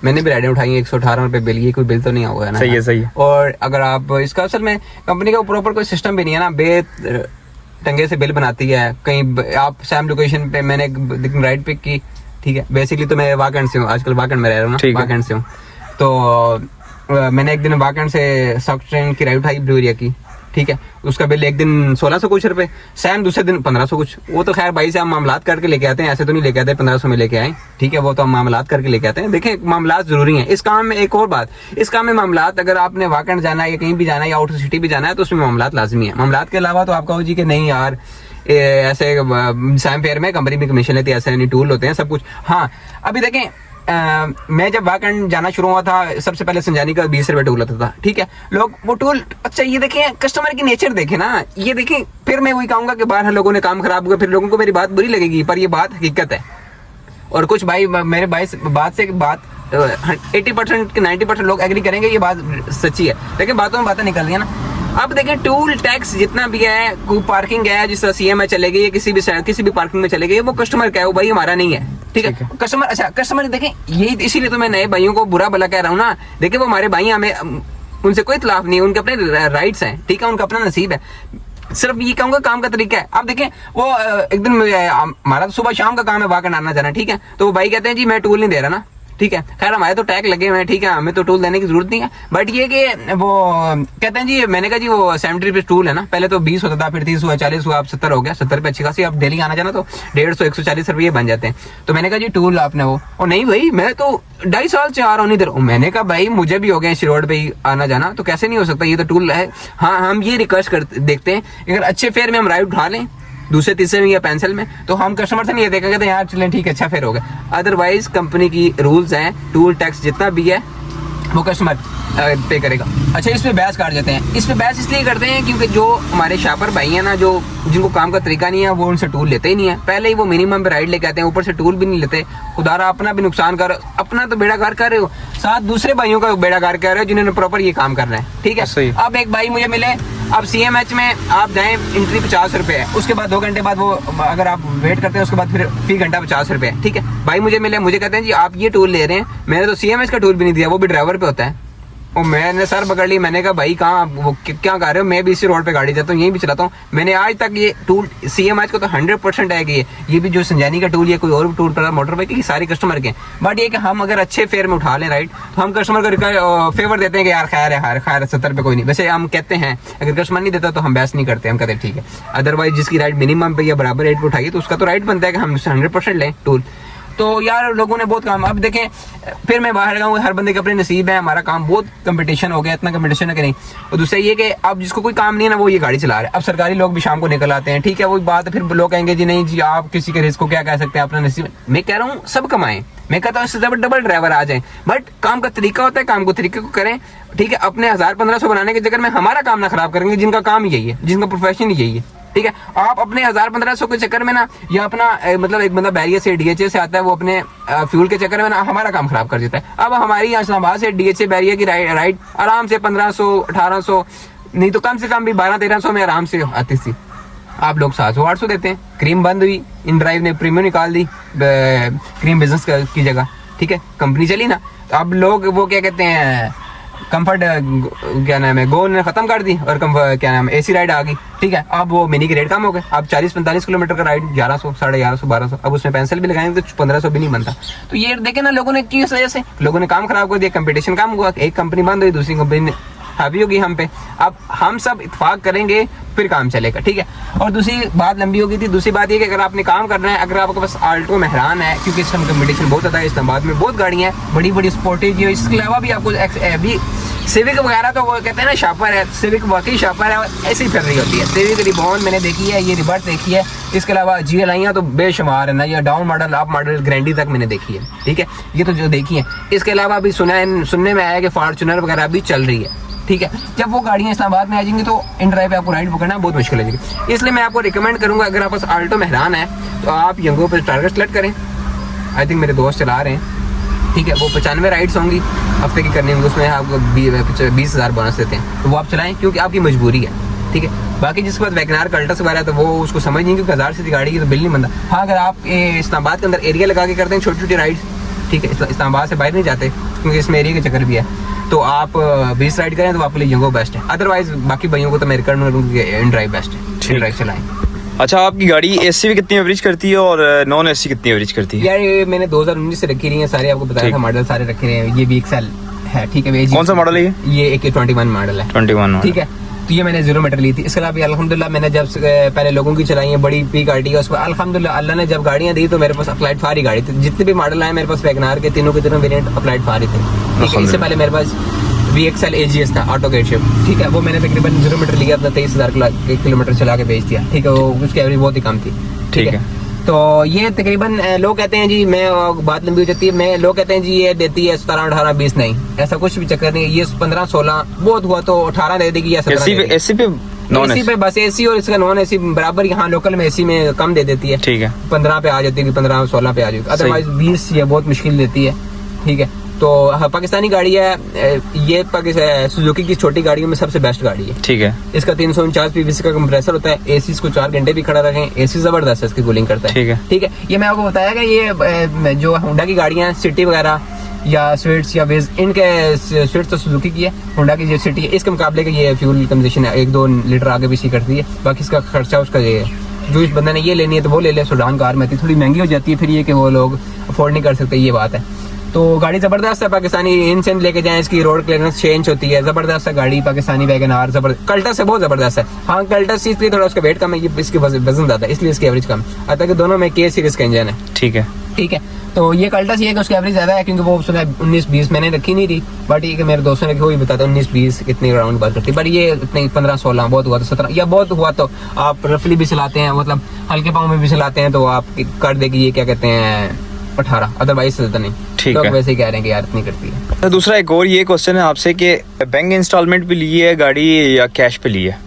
मैंने भी राइडें उठाई हैं, 118 रुपए बिल, ये कोई बिल तो नहीं हुआ है ना। सही है, सही है। और अगर आप इसका असल में कंपनी का प्रॉपर कोई सिस्टम भी नहीं है ना, बे टंगे से बिल बनाती है। कहीं आप सैम लोकेशन पे मैंने एक राइड पिक की, ठीक है, बेसिकली तो मैं वाकंड से हूँ, आजकल वाकंड में रह रहा हूँ ना, वाकंड से हूँ। तो मैंने एक दिन वाकंड से सॉफ्ट ट्रेन की राइड उठाई ब्लूरिया की, ठीक है, उसका बिल एक दिन 1600 कुछ रुपए, सैम दूसरे दिन 1500 कुछ। वो तो खैर भाई से हम मामलात करके लेके आते हैं, ऐसे तो नहीं लेके आते 1500 में लेके आए, ठीक है, वो तो हम मामलात करके लेके आते हैं। देखें मामलात जरूरी हैं इस काम में। एक और बात, इस काम में मामलात, अगर आपने वाकंड जाना है या कहीं भी जाना है या आउटर सिटी भी जाना है तो उसमें मामलात लाजमी है। मामलात के अलावा तो आप कहो जी कि नहीं यार ऐसे सैम फेयर में कंपनी भी कमीशन लेती है, ऐसे नहीं, टूल होते हैं सब कुछ। हाँ अभी देखें मैं जब वाकंड जाना शुरू हुआ था, सबसे पहले संजानी का 20 रुपए टूल होता था, ठीक है, लोग वो टूल, अच्छा ये देखें कस्टमर की नेचर देखें ना, ये देखें। फिर मैं वही कहूंगा कि बाहर लोगों ने काम खराब हुआ, फिर लोगों को मेरी बात बुरी लगेगी, पर ये बात हकीकत है। और कुछ भाई मेरे भाई बात 80% के 90% लोग एग्री करेंगे, ये बात सच्ची है। लेकिन बातों में बातें निकल रही है ना। अब देखें टूल टैक्स जितना भी है, कोई पार्किंग है जिस तरह सीएम में चलेगी या किसी भी पार्किंग में चलेगी, वो कस्टमर का है, वो भाई हमारा नहीं है, ठीक है। कस्टमर, अच्छा कस्टमर देखें, यही इसीलिए तो मैं नए भाइयों को बुरा भला कह रहा हूँ ना। देखिए वो हमारे भाई, हमें उनसे कोई इतलाफ नहीं, उनके अपने राइट्स हैं, ठीक है, उनका अपना नसीब है। सिर्फ ये कहूंगा काम का तरीका है। अब देखें वो एक दिन हमारा तो सुबह शाम का काम है वाकंड आना जाना, ठीक है, तो वो भाई कहते हैं जी मैं टूल नहीं दे रहा ना, ठीक है, खैर हमारे तो टैग लगे हुए हैं, ठीक है, हमें तो टूल देने की जरूरत नहीं है। बट ये कि वो कहते हैं जी, मैंने कहा जी वो 70 रुपीज टूल है ना, पहले तो 20 होता था, फिर 30 हुआ, 40 हुआ, अब 70 हो गया। 70 पे अच्छी खासी, अब डेली आना जाना तो 150 140 रुपये बन जाते हैं। तो मैंने कहा जी टूल आपने वो, और नहीं भाई मैं तो 2.5 साल से आ रहा हूँ इधर। मैंने कहा भाई मुझे भी हो गया इस रोड पे ही आना जाना, तो कैसे नहीं हो सकता, ये तो टूल है। हाँ हम ये रिक्वेस्ट करते देखते हैं, अगर अच्छे फेयर में हम राइड उठा लें, दूसरे तीसरे में या पेंसिल में, तो हम कस्टमर से नहीं ये देखेंगे तो यार चलें ठीक है अच्छा फेयर हो गया। अदरवाइज कंपनी की रूल्स हैं, टूल टैक्स जितना भी है वो कस्टमर पे करेगा। अच्छा इस पे बहस काट जाते हैं, इस पे बहस इसलिए करते हैं क्योंकि जो हमारे शापर भाई हैं ना, जो जिनको काम का तरीका नहीं है, वो उनसे टूल लेते ही नहीं है। पहले ही वो मिनिमम पे राइड लेके आते हैं, ऊपर से टूल भी नहीं लेते। खुदारा अपना भी नुकसान कर, अपना तो बेड़ागार कर रहे हो, साथ दूसरे भाइयों का बेड़ागार कर रहे हो जिन्होंने प्रॉपर ये काम करना है, ठीक है। अब एक भाई मुझे मिले, अब CMH में आप जाएं, एंट्री 50 रुपए है, उसके बाद 2 घंटे बाद वो अगर आप वेट करते हैं उसके बाद फिर फी घंटा 50 रुपए है, ठीक है। भाई मुझे मिले, मुझे कहते हैं जी आप ये टूल ले रहे हैं, मैंने तो CMH का टूल भी नहीं दिया, वो भी ड्राइवर पे होता है। और मैंने सर पकड़ ली, मैंने कहा भाई कहाँ वो क्या कर रहे हो, मैं भी इसी रोड पे गाड़ी जाता हूँ, यहीं भी चलाता हूँ। मैंने आज तक ये टूल CMH को तो 100% है कि ये भी जो संजानी का टूल या कोई और भी टूल पर मोटर बाइक की सारे कस्टमर के। बट ये कि हम अगर अच्छे फेयर में उठा लें राइट, तो हम कस्टमर को फेवर देते हैं कि यार खैर है, खैर 70 पे कोई नहीं। वैसे हम कहते हैं, अगर कस्टमर नहीं देता तो हम बहस नहीं करते, हम कहते हैं ठीक है। अदरवाइज जिसकी राइड मिनिमम पे या बराबर रेट पे उठाइए तो उसका तो राइट बनता है कि हम उससे 100% लें टूल। तो यार लोगों ने बहुत काम, अब देखें फिर मैं बाहर गया, हर बंदे के अपने नसीब है, हमारा काम बहुत कंपटीशन हो गया, इतना कंपटीशन है कि नहीं। और दूसरा ये कि अब जिसको कोई काम नहीं है ना, वो ये गाड़ी चला रहा है। अब सरकारी लोग भी शाम को निकल आते हैं, ठीक है, वही बात है, फिर लोग कहेंगे जी नहीं जी आप किसी के रिस्क को क्या कह सकते हैं, अपना नसीब। मैं कह रहा हूँ सब कमाएं, मैं कहता हूँ इससे डबल ड्राइवर आ जाए, बट काम का तरीका होता है, काम को तरीके को करें, ठीक है। अपने 1000-1500 बनाने के चक्कर में हमारा काम ना खराब करेंगे, जिनका काम यही है, जिनका प्रोफेशन यही है, ठीक है। आप अपने 1000-1500 के चक्कर में ना, या अपना मतलब एक बंदा बैरियर से DHA से आता है, वो अपने फ्यूल के चक्कर में ना हमारा काम खराब कर देता है। अब हमारी इस्लामाबाद से DHA बैरियर की राइड आराम से 1500-1800 नहीं तो कम से कम भी 1200-1300 में आराम से आती थी। आप लोग 700-800 देते हैं। क्रीम बंद हुई, इन ड्राइव ने प्रीमियम निकाल दी क्रीम बिजनेस की जगह, ठीक है, कंपनी चली ना। अब लोग वो क्या कहते हैं, कंफर्ट क्या नाम है, गो ने खत्म कर दी और क्या नाम है, एसी राइड आ गई। ठीक है, अब वो मिनी के रेट कम हो गए, अब 40-45 किलोमीटर का राइड 1100, 1150, 1200, अब उसमें पेंसिल भी लगाएंगे तो 1500 भी नहीं बनता। तो ये देखे ना लोगों ने किस वजह से, लोगों ने काम खराब कर दिया, कंपटीशन कम हुआ, एक कंपनी बंद हुई, दूसरी कंपनी हावी होगी हम पे। अब हम सब इत्तेफाक करेंगे फिर काम चलेगा। ठीक है, और दूसरी बात लंबी हो गई थी। दूसरी बात ये कि अगर आपने काम करना है, अगर आपके पास आल्टो मेहरान है, क्योंकि इस समय कंपटीशन बहुत ज़्यादा है, इस्लामाबाद में बहुत गाड़ियाँ हैं, बड़ी बड़ी स्पोर्टेज है, इसके अलावा भी आपको अभी सिविक वगैरह तो वो कहते हैं ना शापर है, सिविक वाकई शापर है, ऐसे ही फिर रही होती है। सिविक रिबॉन मैंने देखी है, ये रिबर्ट देखी है, इसके अलावा GLI तो बेशुमार है ना, ये डाउन मॉडल अप मॉडल ग्रैंडी तक मैंने देखी है। ठीक है, ये तो जो देखी है। इसके अलावा अभी सुनने में आया कि फॉर्चुनर वगैरह भी चल रही है। ठीक है, जब वो गाड़ियाँ इस्लामाबाद में आ जाएंगी तो इन ड्राइव पे आपको राइड पकड़ना बहुत मुश्किल हो जाएगी। इसलिए मैं आपको रिकमेंड करूँगा, अगर आप पास आल्टो मेहरान है तो आप यंगो पर टारगेट सेलेक्ट करें। आई थिंक मेरे दोस्त चला रहे हैं। ठीक है, वो 95 राइड्स होंगी हफ्ते की करनी होंगी, उसमें आपको 20,000 बोनस देते हैं, तो वो आप चलाएं क्योंकि आपकी मजबूरी है। ठीक है, बाकी जिसके बाद वैगनार कल्टस वगैरह तो वो उसको समझ नहीं, क्योंकि 1000 से गाड़ी की तो बिल नहीं बनता। हाँ, अगर आप इस्लामाबाद के अंदर एरिया लगा के करते हैं छोटी छोटी राइड्स, ठीक है, इस्लामाबाद से बाहर नहीं जाते क्योंकि इसमें एरिया का चक्कर भी है, तो आप 20 राइड करें तो आपके लिए यंगो बेस्ट है। अदरवाइज बाकी भाइयों को तो मैं रिकमेंड करूँगी इन ड्राइव बेस्ट है, इन ड्राइव चलाएं। अच्छा, आपकी गाड़ी एसी भी कितनी एवरेज करती है और नॉन एसी कितनी एवरेज करती है? यार ये मैंने 2019 से रखी रही है सारे, आपको बताया था मॉडल सारे रखे हैं। ये भी XL है। ठीक है, कौन सा मॉडल है ये? एक 21 मॉडल है। 21। ठीक है, तो ये मैंने 0 मीटर ली थी। इसके अलावा अल्हम्दुलिल्लाह मैंने जब पहले लोगों की चलाई है, बड़ी पी गाड़ी है, उसको अल्हम्दुलिल्लाह अल्लाह ने जब गाड़ियाँ दी तो मेरे पास अप्लाइड फार ही गाड़ी थी। जितने भी मॉडल आए मेरे पास वैगनार के तीनों वेरिएंट अप्लाइड फार ही थे। ठीक है, इससे पहले मेरे पास VXL AGS था, ऑटो गेट शिफ्ट। ठीक है, वो मैंने तकरीबन 0 मीटर लिया, अपना 23,000 किलोमीटर चला के बेच दिया। ठीक है, वो उसकी एवरेज बहुत ही कम थी। ठीक है, तो ये तकरीबन लोग कहते हैं जी, मैं बात लंबी हो जाती है, मैं लोग कहते हैं जी ये देती है 17, 18, 20, नहीं, ऐसा कुछ भी चक्कर नहीं है। ये 15, 16 बहुत हुआ तो 18 दे देगी या 17 एसी पे बस एसी और इसका नॉन एसी बराबर। यहाँ लोकल में एसी में कम दे देती है। ठीक है, 15 पे आ जाती है, 15, 16 पे आ जाएगी, अदरवाइज 20 ये बहुत मुश्किल देती है। ठीक है, तो पाकिस्तानी गाड़ी है ये, सुजुकी की छोटी गाड़ियों में सबसे बेस्ट गाड़ी है। ठीक है, इसका 349 PVC का कंप्रेसर होता है, एसी इसको 4 घंटे भी खड़ा रखें, एसी जबरदस्त है, इसकी कूलिंग करता है। ठीक है, ये मैं आपको बताया कि ये जो होंडा की गाड़ियां सिटी वगैरह या स्विफ्ट या वेज, इनके स्विफ्ट तो सुजुकी की है, होंडा की जो सिटी है इसके मुकाबले का ये फ्यूल कंजम्पशन है 1-2 लीटर आगे पीछे करती है। बाकी इसका खर्चा उसका ये है, जो इस बंदे ने ये लेनी है तो वो ले ले। सुडान कार में थोड़ी महंगी हो जाती है, फिर ये कि वो लोग अफोर्ड नहीं कर सकते, ये बात है। तो गाड़ी जबरदस्त है, पाकिस्तानी इंच लेके जाएं, इसकी रोड क्लियरेंस 6 इंच होती है, जबरदस्त है गाड़ी, पाकिस्तानी वैगनार जबरदस्त। कल्टस है, बहुत जबरदस्त है। हाँ, कल्टस इसलिए थोड़ा उसका वेट कम है, इसकी वजन ज्यादा है, इसलिए इसकी एवरेज कम है। आता कि दोनों में K सीरीज का इंजन है। ठीक है, तो ये कल्टस ये है कि उसकी एवरेज ज्यादा है, क्योंकि वो उसने 19-20 मैंने रखी नहीं थी, बट ये कि मेरे दोस्तों ने रखी, वो भी बताते 19-20 कितनी राउंड बात करती है, बट ये इतनी 15-16 बहुत हुआ तो 17 या बहुत हुआ तो आप रफली भी चलाते हैं, मतलब हल्के पाँव में भी चलाते हैं तो आप कर देगी ये क्या कहते हैं 18, अदरवाइज से ज्यादा नहीं। ठीक है, वैसे ही कह रहे हैं कि यार इतनी करती है। दूसरा एक और ये क्वेश्चन है आपसे कि बैंक इंस्टॉलमेंट पे ली है गाड़ी या कैश पे ली है?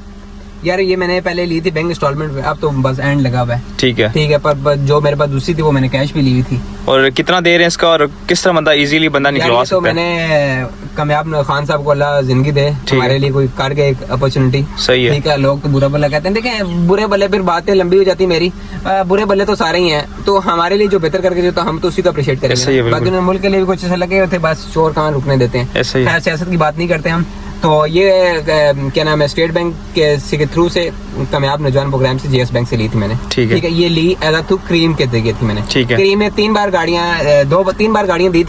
यार ये मैंने पहले ली थी बैंक इंस्टॉलमेंट पे, अब तो बस एंड लगा हुआ है। ठीक है, पर जो मेरे पास दूसरी थी वो मैंने कैश पे ली हुई थी। और कितना दे रहे हैं इसका, और किस तरह बंदा इजीली बंदा निकलवा सकता है? तो मैंने कामयाब खान साहब को अल्लाह जिंदगी दे, हमारे लिए कोई कर के एक अपॉर्चुनिटी। सही है। ठीक है, लोग तो बुरा भला कहते हैं, देखें बुरे भले फिर बातें लंबी हो जाती मेरी, बुरे भले तो सारे ही हैं, तो हमारे लिए जो बेहतर करके जो तो हम तो उसी को अप्रिशिएट करेंगे। बाकी मुल्क के लिए भी कुछ ऐसा लगे होते, बस शोर कहाँ रुकने देते हैं। सियासत की बात नहीं करते हम। तो ये क्या नाम है, स्टेट बैंक के थ्रू से कामयाब नौजवान प्रोग्राम से GS बैंक से ली थी मैंने। ठीक है, ये ली एज थ्रू क्रीम के जरिए थी मैंने। क्रीम में 3 बार गाड़ियाँ 3 बार गाड़ियाँ दी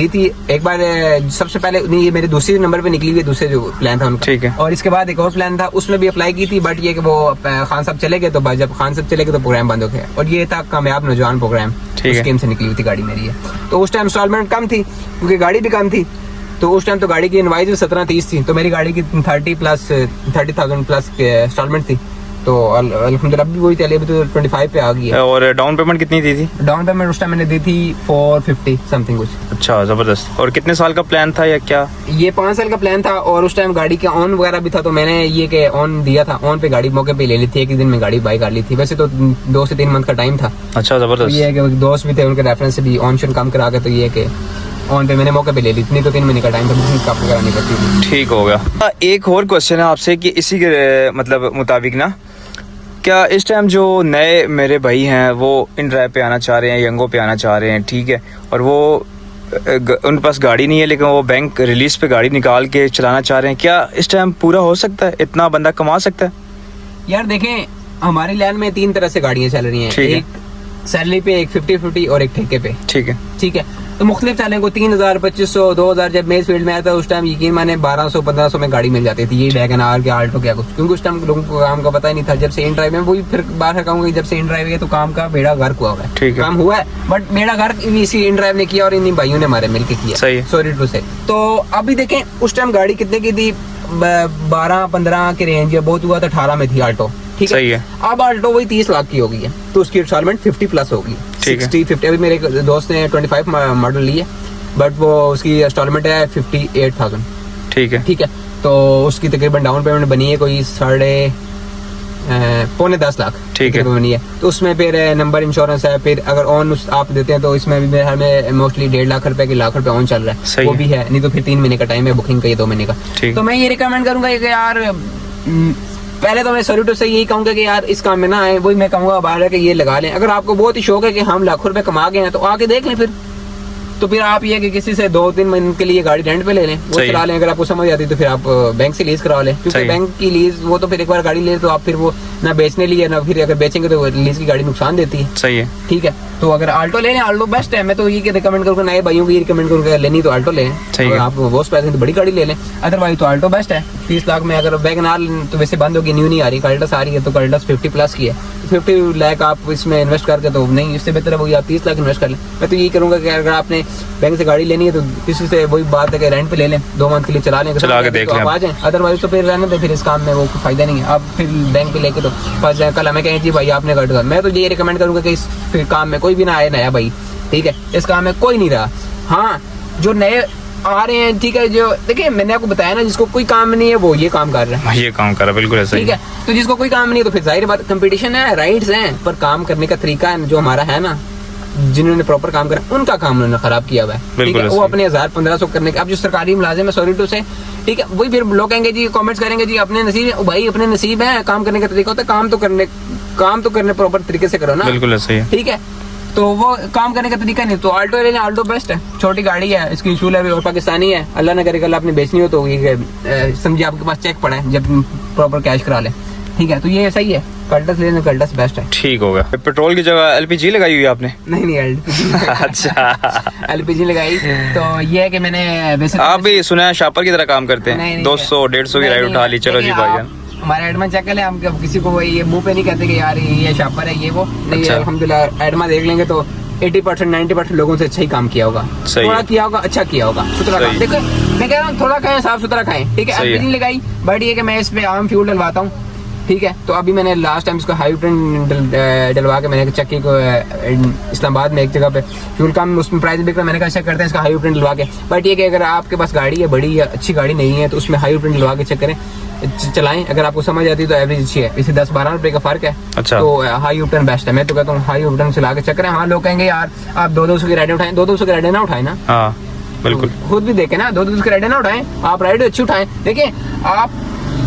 थी। एक बार सबसे पहले ये मेरे दूसरे नंबर पे निकली हुई, दूसरे जो प्लान था उनका, और इसके बाद एक और प्लान था, उसमें भी अप्लाई की थी, बट ये कि वो खान साहब चले गए, तो जब खान साहब चले गए तो प्रोग्राम बंद हो गया, और ये था कामयाब नौजवान प्रोग्राम, स्कीम से निकली हुई थी गाड़ी मेरी है। तो उस टाइम इंस्टॉलमेंट कम थी क्योंकि गाड़ी भी कम थी, तो उस टाइम तो गाड़ी की इनवाइस 17-30 थी, तो मेरी गाड़ी की 30,000 प्लस इंस्टॉलमेंट थी। तो अल्हम्दुलिल्लाह अभी वही चली, अभी तो 25 पे आ गई है। और डाउन पेमेंट कितनी दी थी? डाउन पेमेंट उस टाइम मैंने दी थी 450 समथिंग कुछ। अच्छा, जबरदस्त। और कितने साल का प्लान था या क्या? ये 5 साल का प्लान था, और उस टाइम गाड़ी का ऑन वगैरह भी था, तो मैंने ये के ऑन दिया था, ऑन पे गाड़ी मौके पे ले ली थी, एक ही दिन में गाड़ी बाई कर ली थी। वैसे तो 2 से 3 मंथ का टाइम था। अच्छा, जबरदस्त। ये कि दोस्त भी थे, उनके रेफरेंस से भी ऑन कम करा के, तो ये कि ऑन पे मैंने मौके पे ले ली, इतनी तो 3 महीने का टाइम था, बुकिंग काफी करानी पड़ती थी। ठीक हो गया। एक और क्वेश्चन है आपसे कि इसी के मतलब मुताबिक ना, क्या इस टाइम जो नए मेरे भाई हैं वो इन ड्राइव पे आना चाह रहे हैं, यंगो पे आना चाह रहे हैं, ठीक है, और वो उनके पास गाड़ी नहीं है लेकिन वो बैंक रिलीज पे गाड़ी निकाल के चलाना चाह रहे हैं, क्या इस टाइम पूरा हो सकता है? इतना बंदा कमा सकता है? यार देखें, हमारी लाइन में 3 तरह से गाड़ियां चल रही हैं। ठीक है। एक सैलरी पे, एक 50-50 और एक ठेके पे। ठीक है। ठीक है, तो मुख्तलिफ चैलेंज को 3000, 2500, 2000 जब मैं इस फील्ड में आया था उस टाइम यकीन माने 1200-1500 में गाड़ी मिल जाती थी, ये वैगन आर क्या आल्टो क्या कुछ, क्योंकि उस टाइम लोगों को काम का पता ही नहीं था। जब से इन ड्राइव में वही फिर बाहर कहूँगा, जब से इन ड्राइव है तो काम का बेड़ा गर्क हुआ है। ठीक है। काम हुआ है बट बेड़ा गर्क इसी इन ड्राइव ने किया और इन्हीं भाइयों ने हमारे मिलकर किया। सही है। सॉरी टू से। तो अभी देखें उस टाइम गाड़ी कितने की थी, 12-15 की रेंज है, बहुत हुआ तो 18 में थी आल्टो। ठीक सही है। अब आल्टो वही 30 लाख की हो गई है, तो उसकी इंस्टॉलमेंट 50+ होगी। ठीक है। 60-50। अभी मेरे एक दोस्त ने 25 मॉडल ली है बट वो उसकी इंस्टॉलमेंट है 58,000। ठीक है। ठीक है, तो उसकी तकरीबन डाउन पेमेंट बनी है कोई 10.5 लाख। ठीक है। बनी है, तो उसमें फिर नंबर इंश्योरेंस है, फिर अगर ऑन आप देते हैं तो इसमें भी हमें मोस्टली 1.5 लाख रुपए की लाख रुपए ऑन चल रहा है, वो भी है, नहीं तो फिर 3 महीने का टाइम है बुकिंग का, ये 2 महीने का। तो मैं ये रिकमेंड करूंगा कि यार पहले तो मैं सॉल्यूटो से यही कहूंगा कि यार इस काम में ना आए, वही मैं कहूंगा बाहर है कि ये लगा लें। अगर आपको बहुत ही शौक है कि हम लाखों रुपए कमा गए हैं तो आके देख लें फिर। तो फिर आप ये कि किसी से 2-3 महीने के लिए गाड़ी रेंट पे ले लें, वो चला लें। अगर आपको समझ आती है तो फिर आप बैंक से लीज करा लें, क्योंकि बैंक की लीज वो तो फिर एक बार गाड़ी ले तो आप फिर वो ना बेचने लिए ना फिर अगर बेचेंगे तो लीज की गाड़ी नुकसान देती है। सही है। ठीक है, तो अगर आल्टो ले लें, आल्टो बेस्ट है। मैं तो ये रिकमेंड करूँगा, नए भाइयों को ये रिकमेंड करूँगा लेनी तो आल्टो लें। अगर आप बहुत पैसे तो बड़ी गाड़ी ले लें, अदरवाइज तो आल्टो बेस्ट है। 30 लाख में अगर वैगन आर तो वैसे बंद होगी, न्यू नहीं आ रही, कल्टस आ रही है, तो कल्टस 50+ की है। 50 लाख आप इसमें इन्वेस्ट करके तो नहीं, इससे बेहतर है वही आप 30 लाख इन्वेस्ट कर लें। मैं तो यही करूँगा कि अगर आपने बैंक से गाड़ी लेनी है तो किसी से वही बात है कि रेंट पे ले लें, 2 मंथ के लिए चला लें, चला के देख लें, आ जाए। अदरवाइज तो फिर रहने दें, फिर इस काम में वो फायदा नहीं है। आप फिर बैंक पे लेके तो फंस जाए, कल हमें कहें जी भाई आपने गाड़ी कर। मैं तो ये रिकमेंड करूँगा कि इस काम में कोई भी ना आए नया भाई। ठीक है, इस काम में कोई नहीं रहा। हाँ, जो नए आ रहे हैं, ठीक है, जो देखिए मैंने आपको बताया ना, जिसको कोई काम नहीं है वो ये काम कर रहा है, ये काम कर रहा है, बिल्कुल ऐसा ही। ठीक है, तो जिसको कोई काम नहीं है तो फिर जाहिर बात कंपटीशन है, राइट्स हैं, पर काम करने का तरीका है जो हमारा है ना, जिन्होंने प्रॉपर काम करा उनका काम उन्होंने खराब किया हुआ है। ठीक है, वो अपने 1000-1500 करने के, अब जो सरकारी मुलाजिम है सॉरी टू से, ठीक है, वही फिर लोग कहेंगे जी, कमेंट्स करेंगे जी अपने नसीब, भाई अपने नसीब है, काम करने का तरीका होता है, काम तो करने प्रॉपर तरीके से करो ना, बिल्कुल ऐसा ही है। ठीक है, तो वो काम करने का तरीका नहीं, तो आल्टो ले लें, आल्टो बेस्ट है, छोटी गाड़ी है, इसकी इंश्योरेंस भी और पाकिस्तानी है, अल्लाह न करे कल आपने बेचनी हो तो ये समझिए आपके पास चेक पड़ा है, जब प्रॉपर कैश करा ले। ठीक है, तो ये सही है, कल्टस ले लें, कल्टस बेस्ट है। ठीक होगा। पेट्रोल की जगह एलपीजी लगाई हुई है आपने? नहीं एलपीजी अच्छा एलपीजी लगाई, तो ये है कि मैंने वैसे आप भी सुना है शापर की तरह काम करते हैं, 200-150 की राइड उठा ली, चलो जी भाईजान हमारा एडमा चेक कर ले, हम किसी को ये मुंह पे नहीं कहते कि यार ये शापर है ये वो नहीं। अच्छा। अल्हम्दुलिल्लाह एडमा देख लेंगे तो 80% 90% लोगों से अच्छा ही काम किया होगा, थोड़ा किया होगा, अच्छा किया होगा, सुथरा काम। देखो मैं कह रहा हूँ थोड़ा खाएं, साफ सुथरा खाएं। ठीक है, एलपीजी लगाई, बट ये कि मैं इस पे आम फ्यूल डलवाता हूँ। ठीक है, तो अभी मैंने लास्ट टाइम इसको हाइड्रोजन डलवा के मैंने चक्की को इस्लामाबाद में एक जगह पे फ्यूल कम उसमें प्राइस बिक रहा, मैंने कहा चेक करते हैं इसका हाइड्रोजन डलवा के। बट ये कि अगर आपके पास गाड़ी है बड़ी या अच्छी गाड़ी नहीं है तो उसमें हाइड्रोजन डलवा के चेक करें, चलाएं। अगर आपको समझ आती है तो एवरेज अच्छी है, इसे 10-12 रुपए का फर्क है। अच्छा। तो हाई ऑक्टेन बेस्ट है, मैं तो कहता हूँ हाई ऑक्टेन चला के चेक करें। हाँ, लोग कहेंगे यार आप 200 की राइडें उठाएं, 200 की राइडें ना उठाएं ना। हाँ बिल्कुल, खुद भी देखें ना, 200 की राइडें ना उठाएं, आप राइड अच्छी उठाएं। देखिए आप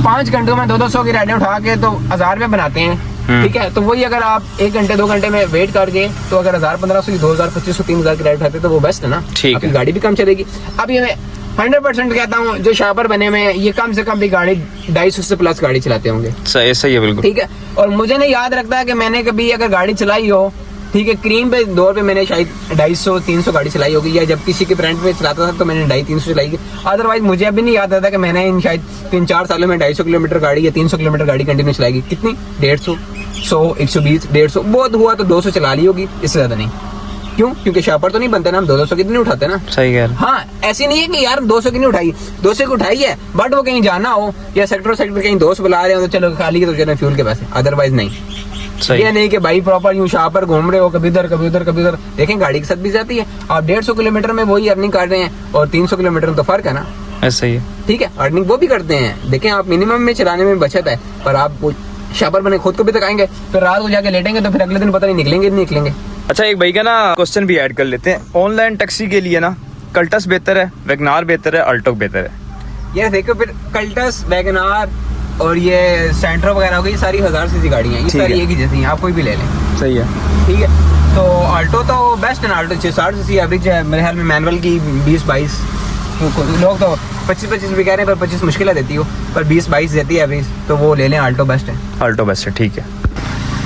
5 घंटों में 200 की राइडें उठा के तो 1000 रुपए बनाते हैं। ठीक है, तो वही अगर आप 1 घंटे 2 घंटे में वेट करके तो अगर 1000-1500 की 2000 2500 3000 की राइड उठाते तो वो बेस्ट है ना। ठीक है, गाड़ी भी कम चलेगी। अब ये मैं 100% कहता हूँ जो शॉपर बने हुए हैं ये कम से कम भी गाड़ी 250 से प्लस गाड़ी चलाते होंगे। सही है बिल्कुल। ठीक है, और मुझे नहीं याद रखता है कि मैंने कभी अगर गाड़ी चलाई हो, ठीक है, क्रीम पे दौर पे मैंने शायद 250-300 गाड़ी चलाई होगी, या जब किसी के ब्रांड पे चलाता था तो मैंने 250-300 चलाई। अदरवाइज मुझे अभी नहीं याद आता कि मैंने इन शायद 3-4 सालों में 250 किलोमीटर गाड़ी या 300 किलोमीटर गाड़ी कंटिन्यू चलाएगी। कितनी? 150, 100, 120, 150, बहुत हुआ तो 200 चला ली होगी, इससे ज्यादा नहीं। क्यों? क्योंकि शॉपर तो नहीं बनते ना, हम 200 की नहीं उठाते ना। सही है। हाँ, ऐसी नहीं है कि यार 200 की नहीं उठाई, 200 की उठाई है, बट वो कहीं जाना हो या सेक्टर कहीं दोस्त बुला रहे हो तो चलो खाली तो चलो फ्यूल के पैसे, अदरवाइज नहीं। ये नहीं कि भाई प्रॉपर यूं शॉपर घूम रहे हो, कभी इधर कभी उधर कभी उधर। देखें गाड़ी के साथ भी जाती है, आप 150 किलोमीटर में वही अर्निंग कर रहे हैं और 300 किलोमीटर में तो फर्क है ना। ऐसा ही है। ठीक है, अर्निंग वो भी करते हैं। देखें आप मिनिमम में चलाने में बचत है, पर आप शॉपर बने खुद को भी तकाएंगे, फिर रात को जाके लेटेंगे तो फिर अगले दिन पता नहीं निकलेंगे नहीं निकलेंगे। अच्छा, एक भाई का ना क्वेश्चन भी ऐड कर लेते हैं। ऑनलाइन टैक्सी के लिए ना कल्टस बेहतर है, वैगनार बेहतर है, अल्टो बेहतर है? ये देखो फिर कल्टस, वैगनार और ये सेंट्रो वगैरह हो गई, सारी 1000 सीसी गाड़ियाँ, ये सारी एक ही जैसी हैं, आप कोई भी ले लें। सही है। ठीक है, तो आल्टो तो बेस्ट है ना, आल्टो 660 सीसी एवरेज है मेरे ख्याल में, मैनुअल की 20-22 लोग तो 25-25 भी कह रहे हैं, पर 25 मुश्किल है देती हो, पर 20-22 देती है एवरेज, तो वो ले लें, आल्टो बेस्ट है। आल्टो बेस्ट है, ठीक है।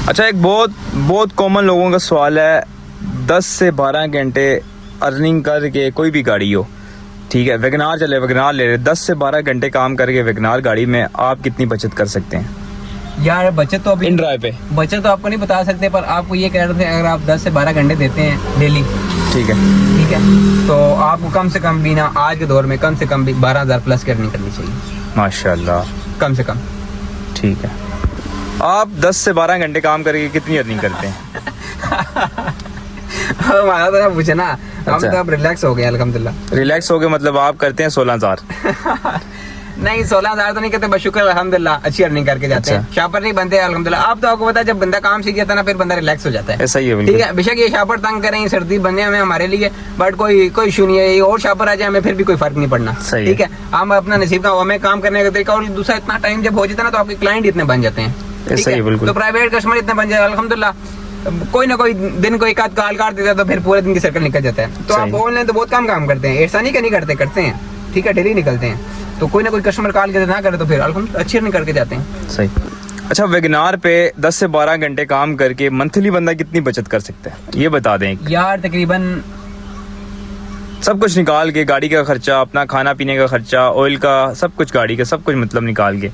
अच्छा, एक बहुत कॉमन लोगों का सवाल है, 10 से 12 घंटे अर्निंग करके कोई भी गाड़ी हो, ठीक है, वैगनार चले, वैगनार ले रहे, 10 से 12 घंटे काम करके वैगनार गाड़ी में आप कितनी बचत कर सकते हैं? यार बचत तो अभी इन ड्राइव पे बचत तो आपको नहीं बता सकते, पर आपको ये कह रहे थे अगर आप 10 से 12 घंटे देते हैं डेली, ठीक है, तो आपको कम से कम भी ना आज के दौर में कम से कम भी 12,000 प्लस की अर्निंग करनी चाहिए माशाल्लाह, कम से कम। ठीक है। आप 10 से 12 घंटे काम करके कितनी अर्निंग करते हैं? हमारा तो पूछे ना, हम अच्छा। तो अब रिलैक्स हो गए अल्हम्दुलिल्लाह। रिलैक्स हो गए मतलब आप करते हैं 16,000? नहीं 16,000 तो नहीं करते, बस शुक्र अल्हम्दुलिल्लाह अच्छी अर्निंग करके जाते हैं। शापर नहीं बनते अल्हम्दुलिल्लाह। आप तो आपको पता है जब बंदा काम सीख जाता है ना, फिर बंदा रिलैक्स हो जाता है। ऐसा ही है, ठीक है, बेशक ये शापर तंग करें, सर्दी बनने हमें हमारे लिए, बट कोई इशू नहीं है, ये और शापर आ जाए हमें फिर भी कोई फर्क नहीं पड़ना। ठीक है, हम अपना नसीब का हमें काम करने का तरीका, और दूसरा इतना टाइम जब हो जाता है ना तो आपके क्लाइंट इतने बन जाते हैं, ऐसा ही बिल्कुल, तो प्राइवेट कस्टमर इतने बन जाए अल्हम्दुलिल्लाह। कोई ना कोई दिन को एक आध कॉल काट देता है तो फिर पूरे दिन की सर्कल निकल जाता है। तो आप ऑनलाइन तो बहुत कम काम करते हैं, ऐसा नहीं कि नहीं करते हैं, ठीक है, डेली निकलते हैं, तो कोई ना कोई कस्टमर कॉल करते ना करे तो फिर अल्हम्दुलिल्लाह अच्छी अर्निंग करके जाते हैं। सही। अच्छा, वैगनार पे 10 से 12 घंटे काम करके मंथली बंदा कितनी बचत कर सकता है, ये बता दें। यार तकरीबन सब कुछ निकाल के, गाड़ी का खर्चा, अपना खाना पीने का खर्चा, ऑयल का, सब कुछ गाड़ी का, सब कुछ मतलब निकाल के।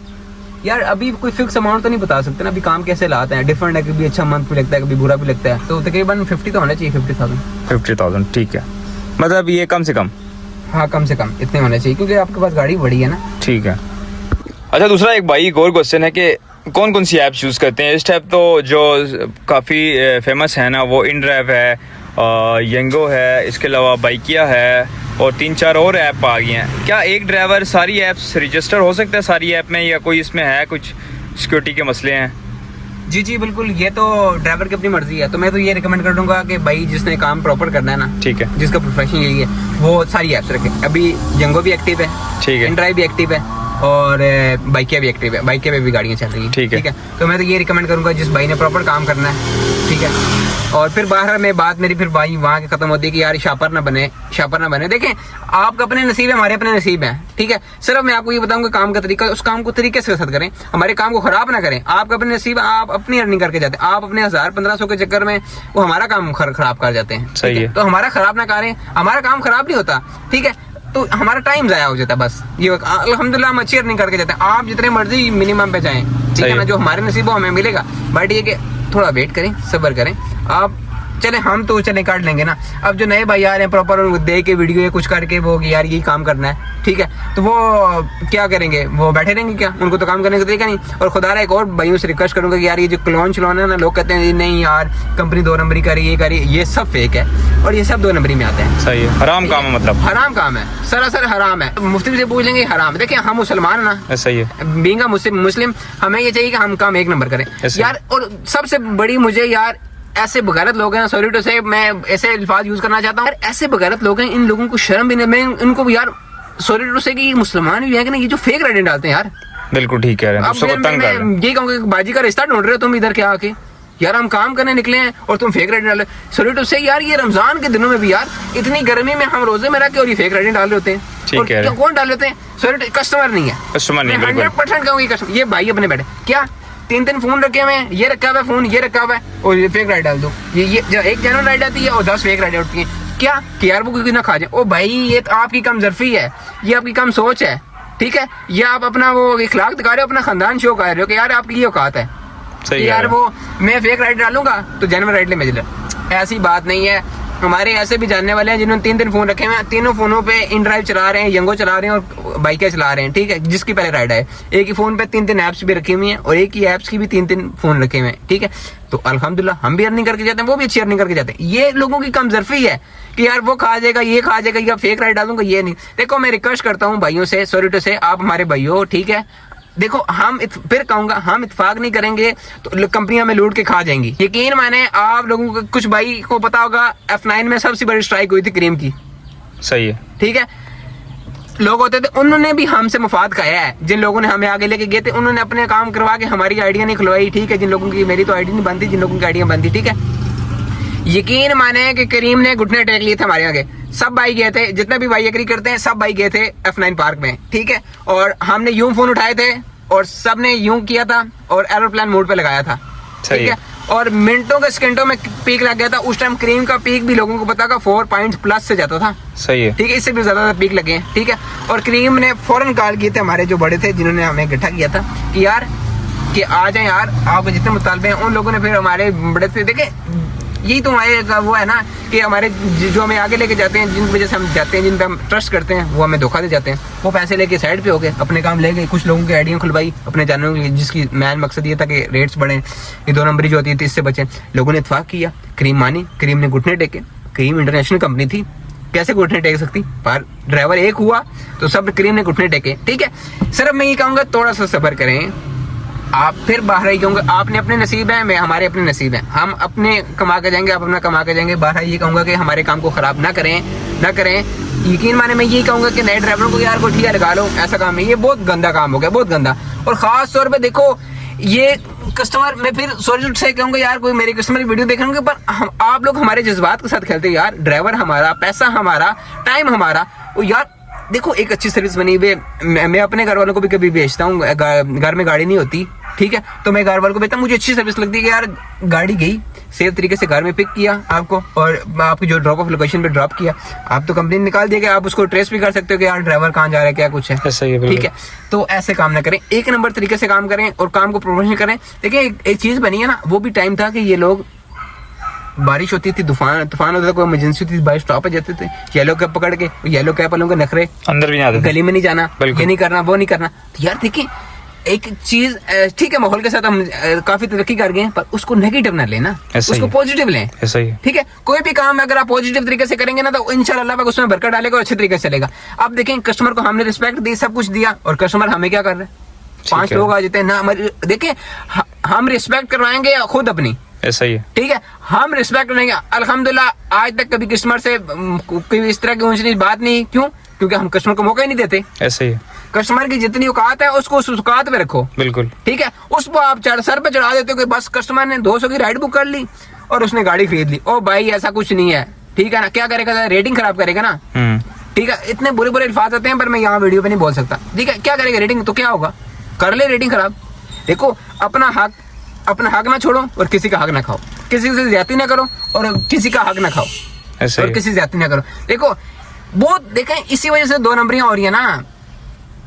यार अभी कोई फिक्स अमाउंट तो नहीं बता सकते ना, अभी काम कैसे लाते हैं, डिफरेंट है, कभी अच्छा मंथ भी लगता है, कभी बुरा भी लगता है, तो तकरीबन 50 तो होना चाहिए, 50,000, ठीक है, मतलब ये कम से कम। हाँ कम से कम इतने होने चाहिए, क्योंकि आपके पास गाड़ी बड़ी है ना। ठीक है। अच्छा, दूसरा एक भाई एक और क्वेश्चन है कि कौन कौन सी ऐप्स यूज़ करते हैं इस टाइप? तो जो काफ़ी फेमस है ना वो इनड्राइव है, यंगो है, इसके अलावा बाइकिया है, और 3-4 और ऐप आ गई हैं। क्या एक ड्राइवर सारी ऐप्स रजिस्टर हो सकता है सारी ऐप में, या कोई इसमें है कुछ सिक्योरिटी के मसले हैं? जी बिल्कुल, ये तो ड्राइवर की अपनी मर्जी है, तो मैं तो ये रिकमेंड कर दूंगा कि भाई जिसने काम प्रॉपर करना है ना, ठीक है, जिसका प्रोफेशन यही है, वो सारी ऐप्स रखे। अभी यंगो भी एक्टिव है, ठीक है, इनड्राइव भी एक्टिव है, और बाइकिया भी एक्टिव है, बाइकिया पे भी गाड़ियाँ चल रही हैं, ठीक है। तो मैं तो ये रिकमेंड करूंगा जिस भाई ने प्रॉपर काम करना है, ठीक है। और फिर बाहर में बात मेरी फिर भाई वहाँ के खत्म होती है कि यार शापर ना बने। देखें, आपका अपने नसीब है, हमारे अपने नसीब है, ठीक है। सिर्फ मैं आपको ये बताऊंगा काम का तरीका, उस काम को तरीके से साथ करें, हमारे काम को खराब ना करें। आपका अपने नसीब, आप अपनी अर्निंग करके जाते हैं, आप अपने 1000-1500 के चक्कर में वो हमारा काम खराब कर जाते हैं, ठीक है। तो हमारा खराब ना करें, हमारा काम खराब नहीं होता, ठीक है, तो हमारा टाइम जाया हो जाता है, बस ये अल्हम्दुलिल्लाह हम अच्छी अर्निंग करके जाते हैं। आप जितने मर्जी मिनिमम पे जाएं, ठीक है ना, जो हमारे नसीब हो हमें मिलेगा, बट ये कि थोड़ा वेट करें, सब्र करें। आप चले, हम तो चले काट लेंगे ना। अब जो नए भाई आ रहे हैं प्रॉपर देख के वीडियो या कुछ करके वो यार यही काम करना है, ठीक है, तो वो क्या करेंगे, वो बैठे रहेंगे क्या? उनको तो काम करने का तरीका नहीं। और खुदा एक और भाइयों से रिक्वेस्ट करूंगा कि यार ये जो क्लोन है ना, लोग कहते हैं नहीं यार कंपनी 2 नंबरी करी, ये करी, ये सब फेक है और ये सब 2 नंबरी में आते हैं। सही है, हराम काम है, मतलब हराम काम है, सरासर हराम है। मुफ्ती से पूछ लेंगे हराम है। देखिए हम मुसलमान ना, सही है, बीइंग मुस्लिम हमें ये चाहिए कि हम काम 1 नंबर करें यार। और सबसे बड़ी मुझे यार ऐसे बगैरत लोग हैं, सॉरी टू से मैं ऐसे अल्फाज यूज करना चाहता हूँ, ऐसे बगैरत लोग हैं, इन लोगों को शर्म भी नहीं। मैं इनको यार सॉरी टू से कि मुसलमान भी है कि ना, ये जो फेक रेटिंग डालते हैं यार, बिल्कुल ठीक कह रहे हैं, मैं ये कहूँगा बाजी का रिश्ता ढूंढ रहे हो तुम इधर क्या आके, यार हम काम करने निकले हैं और तुम फेक रेटिंग डाले। सॉरी टू से यार, ये रमजान के दिनों में भी यार इतनी गर्मी में हम रोजे में रह के और ये फेक रेटिंग डाल रहे होते हैं। कौन डाल लेते हैं? सॉरी, कस्टमर नहीं है, 100% कहूँगी ये भाई अपने बैठे क्या 3 फोन रखे हुए हैं, ये रखा हुआ है फोन, ये रखा हुआ है, और ये फेक राइड डाल दो। ये एक जेन्युइन राइड आती है और 10 फेक राइड उठती है क्या कि यार वो क्योंकि ना खा जाए। ओ भाई ये तो आपकी कम जर्फी है, ये आपकी कम सोच है, ठीक है। ये आप अपना वो इखलाक दिखा रहे हो, अपना खानदान शो कर रहे हो कि यार आपकी ये औकात है, सही यार वो मैं फेक राइड डालूंगा तो जेन्युइन राइड ले मैं ले। ऐसी बात नहीं है। हमारे ऐसे भी जानने वाले हैं जिन्होंने 3 फोन रखे हुए हैं, तीनों फोनों पे इन ड्राइव चला रहे हैं, यंगो चला रहे हैं और बाइकें चला रहे हैं, ठीक है, जिसकी पहले राइड है। एक ही फोन पे 3 ऐप्स भी रखी हुई हैं और एक ही ऐप्स की भी 3 फोन रखे हुए हैं, ठीक है। तो अल्हम्दुलिल्लाह हम भी अर्निंग करके जाते हैं, वो भी अच्छी अर्निंग करके जाते हैं। ये लोगों की कमजोरी है कि यार वो खा जाएगा, ये खा जाएगा, या फेक राइड डालूंगा, ये नहीं। देखो मैं रिक्वेस्ट करता हूँ भाइयों से, सॉरी टू से, आप हमारे भाई हो, ठीक है। देखो हम फिर कहूंगा हम इत्तेफाक नहीं करेंगे तो कंपनियां में लूट के खा जाएंगी। यकीन माने आप लोगों को, कुछ भाई को पता होगा F9 में सबसे बड़ी स्ट्राइक हुई थी क्रीम की, सही है, ठीक है। लोग होते थे, उन्होंने भी हमसे मुफाद खाया है। जिन लोगों ने हमें आगे लेके गए थे उन्होंने अपने काम करवा के हमारी आइडिया नहीं खुलवाई, ठीक है। जिन लोगों की, मेरी तो आइडिया नहीं बनती, जिन लोगों की आइडिया बनती, ठीक है। यकीन माने कि करीम ने घुटने टेक लिए थे हमारे आगे। सब भाई गए थे, जितने भी भाई एग्री करते हैं, सब भाई गए थे F9 पार्क में, ठीक है। और हमने यूं फोन उठाए थे और सब ने यूं किया था और एरोप्लेन मोड पे लगाया था, ठीक है। और मिनटों के सेकंडों में पीक लग गया था। उस टाइम करीम का पीक भी लोगों को पता था 4 पॉइंट प्लस से जाता था, सही है, ठीक है। इससे भी ज्यादा पीक लगे हैं, ठीक है। और करीम ने फौरन कॉल किए थे हमारे जो बड़े थे, जिन्होंने हमें इकट्ठा किया था कि यार कि आ जाए यार, आपके जितने मुतालबे हैं। उन लोगों ने फिर हमारे बड़े से देखे, यही तो हमारे वो है ना कि हमारे जो हमें आगे लेके जाते हैं, जिन वजह से हम जाते हैं, जिन पे हम ट्रस्ट करते हैं, वो हमें धोखा दे जाते हैं। वो पैसे लेके साइड पे हो गए, अपने काम ले गए। कुछ लोगों की आइडिया खुलवाई अपने जानने के लिए, जिसकी मैन मकसद ये था कि रेट्स बढ़े, ये 2 नंबरी जो होती थी इससे बचें। लोगों ने इत्तेफाक किया, करीम मानी, करीम ने घुटने टेके। करीम इंटरनेशनल कंपनी थी, कैसे घुटने टेक सकती, पर ड्राइवर एक हुआ तो सब करीम ने घुटने टेके, ठीक है। सिर्फ मैं ये कहूँगा थोड़ा सा सब्र करें आप, फिर बाहर ही कहूँगा आपने अपने नसीब है, मैं हमारे अपने नसीब है। हम अपने कमा के जाएंगे, आप अपना कमा के जाएंगे। बाहर ये कहूँगा कि हमारे काम को खराब ना करें। यकीन माने मैं यही कहूँगा कि नए ड्राइवरों को यार गोठिया लगा लो, ऐसा काम है, ये बहुत गंदा काम हो गया, बहुत गंदा। और खास तौर पे देखो ये कस्टमर, मैं फिर सोच से कहूँगा यार कोई मेरे कस्टमर की वीडियो देख रहे होंगे, पर आप लोग हमारे जज्बात के साथ खेलते हैं यार। ड्राइवर हमारा, पैसा हमारा, टाइम हमारा। वो यार देखो एक अच्छी सर्विस बनी हुई है। मैं अपने घर वालों को भी कभी भेजता हूँ, घर में गाड़ी नहीं होती, ठीक है, तो मैं घर वालों को भेजता हूँ। मुझे अच्छी सर्विस लगती है कि यार गाड़ी गई सेफ तरीके से, घर में पिक किया आपको और आपकी जो ड्रॉप ऑफ लोकेशन पे ड्रॉप किया, आप तो कंप्लेन निकाल दिए, आप उसको ट्रेस भी कर सकते हो कि यार ड्राइवर कहाँ जा रहा है, क्या कुछ है, ठीक है। तो ऐसे काम ना करें, एक नंबर तरीके से काम करें और काम को प्रोफेशनल करें। देखिए एक चीज बनी है ना, वो भी टाइम था कि ये लोग, बारिश होती थी, तूफान होता था, कोई इमरजेंसी होती थी, बारिश स्टॉप पे जाते थे, येलो कैप पकड़ के, येलो कैप वालों के नखरे, अंदर भी नहीं आते, गली में नहीं जाना, ये नहीं करना, वो नहीं करना। तो यार देखिए एक चीज, ठीक है माहौल के साथ हम काफी तरक्की कर गए हैं, पर उसको नेगेटिव ना लेना, उसको पॉजिटिव लें, ठीक है। कोई भी काम अगर आप पॉजिटिव तरीके से करेंगे ना, तो इंशाल्लाह अल्लाह पाक उसमें बरकत डालेगा और अच्छे तरीके से चलेगा। अब देखें कस्टमर को हमने रिस्पेक्ट दी, सब कुछ दिया, और कस्टमर हमें क्या कर रहे हैं, 5 लोग आ जाते हैं ना हमारे। देखें हम रिस्पेक्ट करवाएंगे खुद अपनी, ऐसा ही है, ठीक है, हम रिस्पेक्ट करेंगे। अल्हम्दुलिल्लाह आज तक कभी कस्टमर से कोई इस तरह की ऊंच नीच बात नहीं, क्यों? क्योंकि हम कस्टमर को मौका ही नहीं देते। ऐसा ही है, कस्टमर की जितनी औकात है उसको उस औकात पे रखो, बिल्कुल, ठीक है। उसको आप सर पे चढ़ा देते हो कि बस कस्टमर ने 200 की राइड बुक कर ली और उसने गाड़ी खरीद ली। ओ भाई ऐसा कुछ नहीं है, ठीक है ना। क्या करेगा, रेटिंग खराब करेगा ना, ठीक है। इतने बुरे बुरे अल्फाज आते हैं, पर मैं यहाँ वीडियो पे नहीं बोल सकता, ठीक है। क्या करेगा, रेटिंग तो क्या होगा, कर ले रेटिंग खराब। देखो अपना हक ना छोड़ो और किसी का हक ना खाओ, किसी से ज्यादती ना करो और किसी का हक ना खाओ, और किसी से ज्यादती ना करो। देखो बहुत देखें, इसी वजह से 2 नंबरियां हो रही है ना,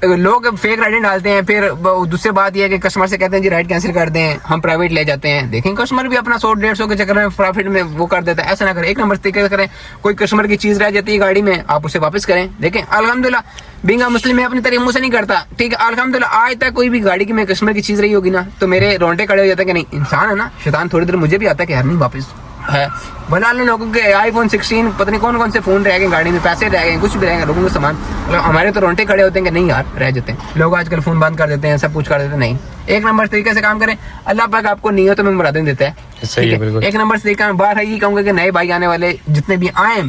लोग फेक राइडिंग डालते हैं। फिर दूसरी बात यह है कि कस्टमर से कहते हैं जी राइड कैंसिल कर दें, हम प्राइवेट ले जाते हैं। देखें कस्टमर भी अपना 100-150 के चक्कर में प्रॉफिट में वो कर देता है। ऐसा ना करें, एक नंबर तरीके से करें। कोई कस्टमर की चीज रह जाती है गाड़ी में, आप उसे वापस करें। देखें अल्हम्दुलिल्लाह बींगा मुस्लिम मैं अपनी तरह मुंह से नहीं करता, ठीक है। अल्हम्दुलिल्लाह आज तक कोई भी गाड़ी की में कस्टमर की चीज रही होगी ना, तो मेरे रोंटे खड़े हो जाते हैं कि नहीं, इंसान है ना, शैतान थोड़ी देर मुझे भी आता है कि यार नहीं वापस है। बना लो लोगों के iPhone 16 पता नहीं कौन कौन से फोन रह गए गाड़ी में, पैसे रह गए, कुछ भी रह गए लोगों के सामान, हमारे तो रोंटे खड़े होते हैं कि नहीं यार रह जाते हैं। लोग आजकल फोन बंद कर देते हैं, सब कुछ कर देते हैं। नहीं, एक नंबर तरीके से काम करें, अल्लाह पाक आपको नियतों में मुरादें देता है, सही है, बिल्कुल। एक नंबर तरीका में बात है, ये कहूंगा कि नए भाई आने वाले जितने भी आए,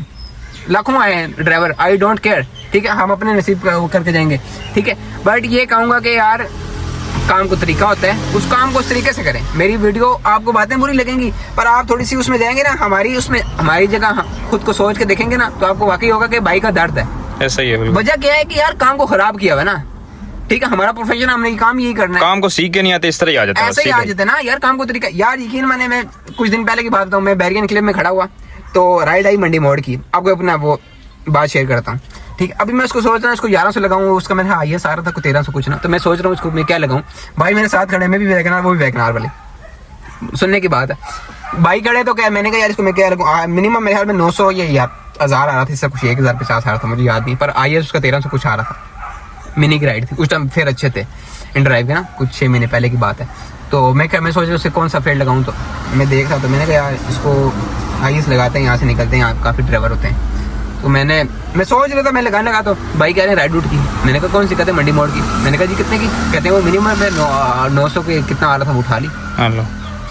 लाखों आए हैं ड्राइवर, आई डोंट केयर, ठीक है, हम अपने नसीब करके जाएंगे, ठीक है। बट ये कहूंगा कि यार काम को तरीका होता है, उस काम को उस तरीके से करें। मेरी वीडियो आपको बातें बुरी लगेंगी, पर आप थोड़ी सी उसमें जाएंगे ना, हमारी जगह खुद को सोच के देखेंगे ना, तो आपको वाकई होगा कि भाई का दर्द है। ऐसा ही है, वजह क्या है कि यार काम को खराब किया हुआ है ना, ठीक है। हमारा प्रोफेशन, हमने ये काम यही करना है, काम को सीख के नहीं आते, इस तरह ही आ जाता है, ऐसे ही आ जाते ना यार काम को तरीका। यार यकीन माने, मैं कुछ दिन पहले की बात बताऊँ, मैं बैरियन क्लब में खड़ा हुआ, तो राइड आई मंडी मोड़ की, आपको अपना वो बात शेयर करता हूँ, ठीक है। अभी मैं उसको सोच रहा हूँ इसको 1100 लगाऊं, उसका मैंने ये सारा था 1300 कुछ ना, तो मैं सोच रहा हूँ इसको मैं क्या लगाऊं। भाई मेरे साथ खड़े, मैं भी वैगनार, वो भी वैगनार वाले, सुनने की बात है। भाई खड़े तो क्या, मैंने कहा यार इसको मैं क्या लगाऊं, मिनिमम मेरे ख्याल में 900 या 1000 आ रहा था, इससे कुछ 1050 आ रहा था, मुझे याद नहीं, पर उसका 1300 कुछ आ रहा था। मिनी की राइड थी उस टाइम, फिर अच्छे थे इन ड्राइव के ना, कुछ 6 महीने पहले की बात है। तो मैं सोच रहा उससे कौन सा फेल्ड लगाऊं, तो मैं देख रहा था, मैंने कहा यार इसको IS लगाते हैं, यहाँ से निकलते हैं, यहाँ काफ़ी ड्राइवर होते हैं। तो मैं सोच रहा था मैं लगाने लगा, तो भाई कह रहे हैं राइड रूट की। मैंने कहा कौन सी, कहते हैं मंडी मोड़ की। मैंने कहा जी कितने की, कहते हैं वो मिनिमम 900 के कितना आ रहा था, वो उठा ली।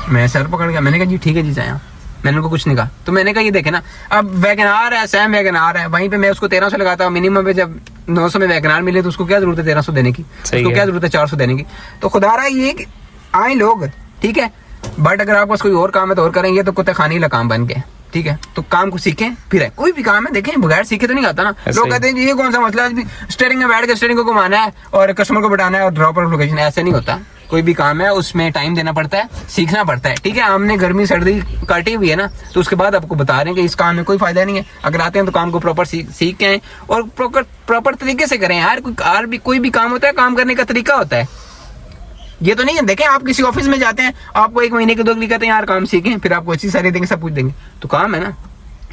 मैं सर पकड़ गया, मैंने कहा जी ठीक है जी जाए, मैंने उनको कुछ नहीं कहा। तो मैंने कहा ये देखे ना, अब वैगनार है, सैम वैगनार है, वहीं पे मैं उसको 1300 लगाता हूँ मिनिमम पे, जब 900 में वैगनार मिले तो उसको क्या जरूरत है 1300 देने की, उसको क्या जरूरत है 400 देने की। तो खुदा रहा ये आए लोग, ठीक है, बट अगर आपको कोई और काम है तो और करेंगे, तो कुत्ते खाने का काम बन गए, ठीक है, तो काम को सीखें फिर है, कोई भी काम है देखें, बगैर सीखे तो नहीं आता ना। ऐसे लोग ही। कहते हैं जी ये कौन सा मसला है, स्टीयरिंग में बैठ के स्टीयरिंग को घुमाना है और कस्टमर को बैठाना है और ड्रॉप ऑफ लोकेशन, ऐसे नहीं होता। कोई भी काम है उसमें टाइम देना पड़ता है, सीखना पड़ता है, ठीक है। हमने गर्मी सर्दी काटी हुई है ना, तो उसके बाद आपको बता रहे हैं कि इस काम में कोई फायदा नहीं है। अगर आते हैं तो काम को प्रॉपर सीख के आए और प्रॉपर तरीके से करें यार। कोई भी काम होता है, काम करने का तरीका होता है। ये तो नहीं है, देखें आप किसी ऑफिस में जाते हैं, आपको 1 महीने के 2 दिन कहते हैं यार काम सीखें, फिर आपको अच्छी सारी देंगे, सब कुछ देंगे, तो काम है ना।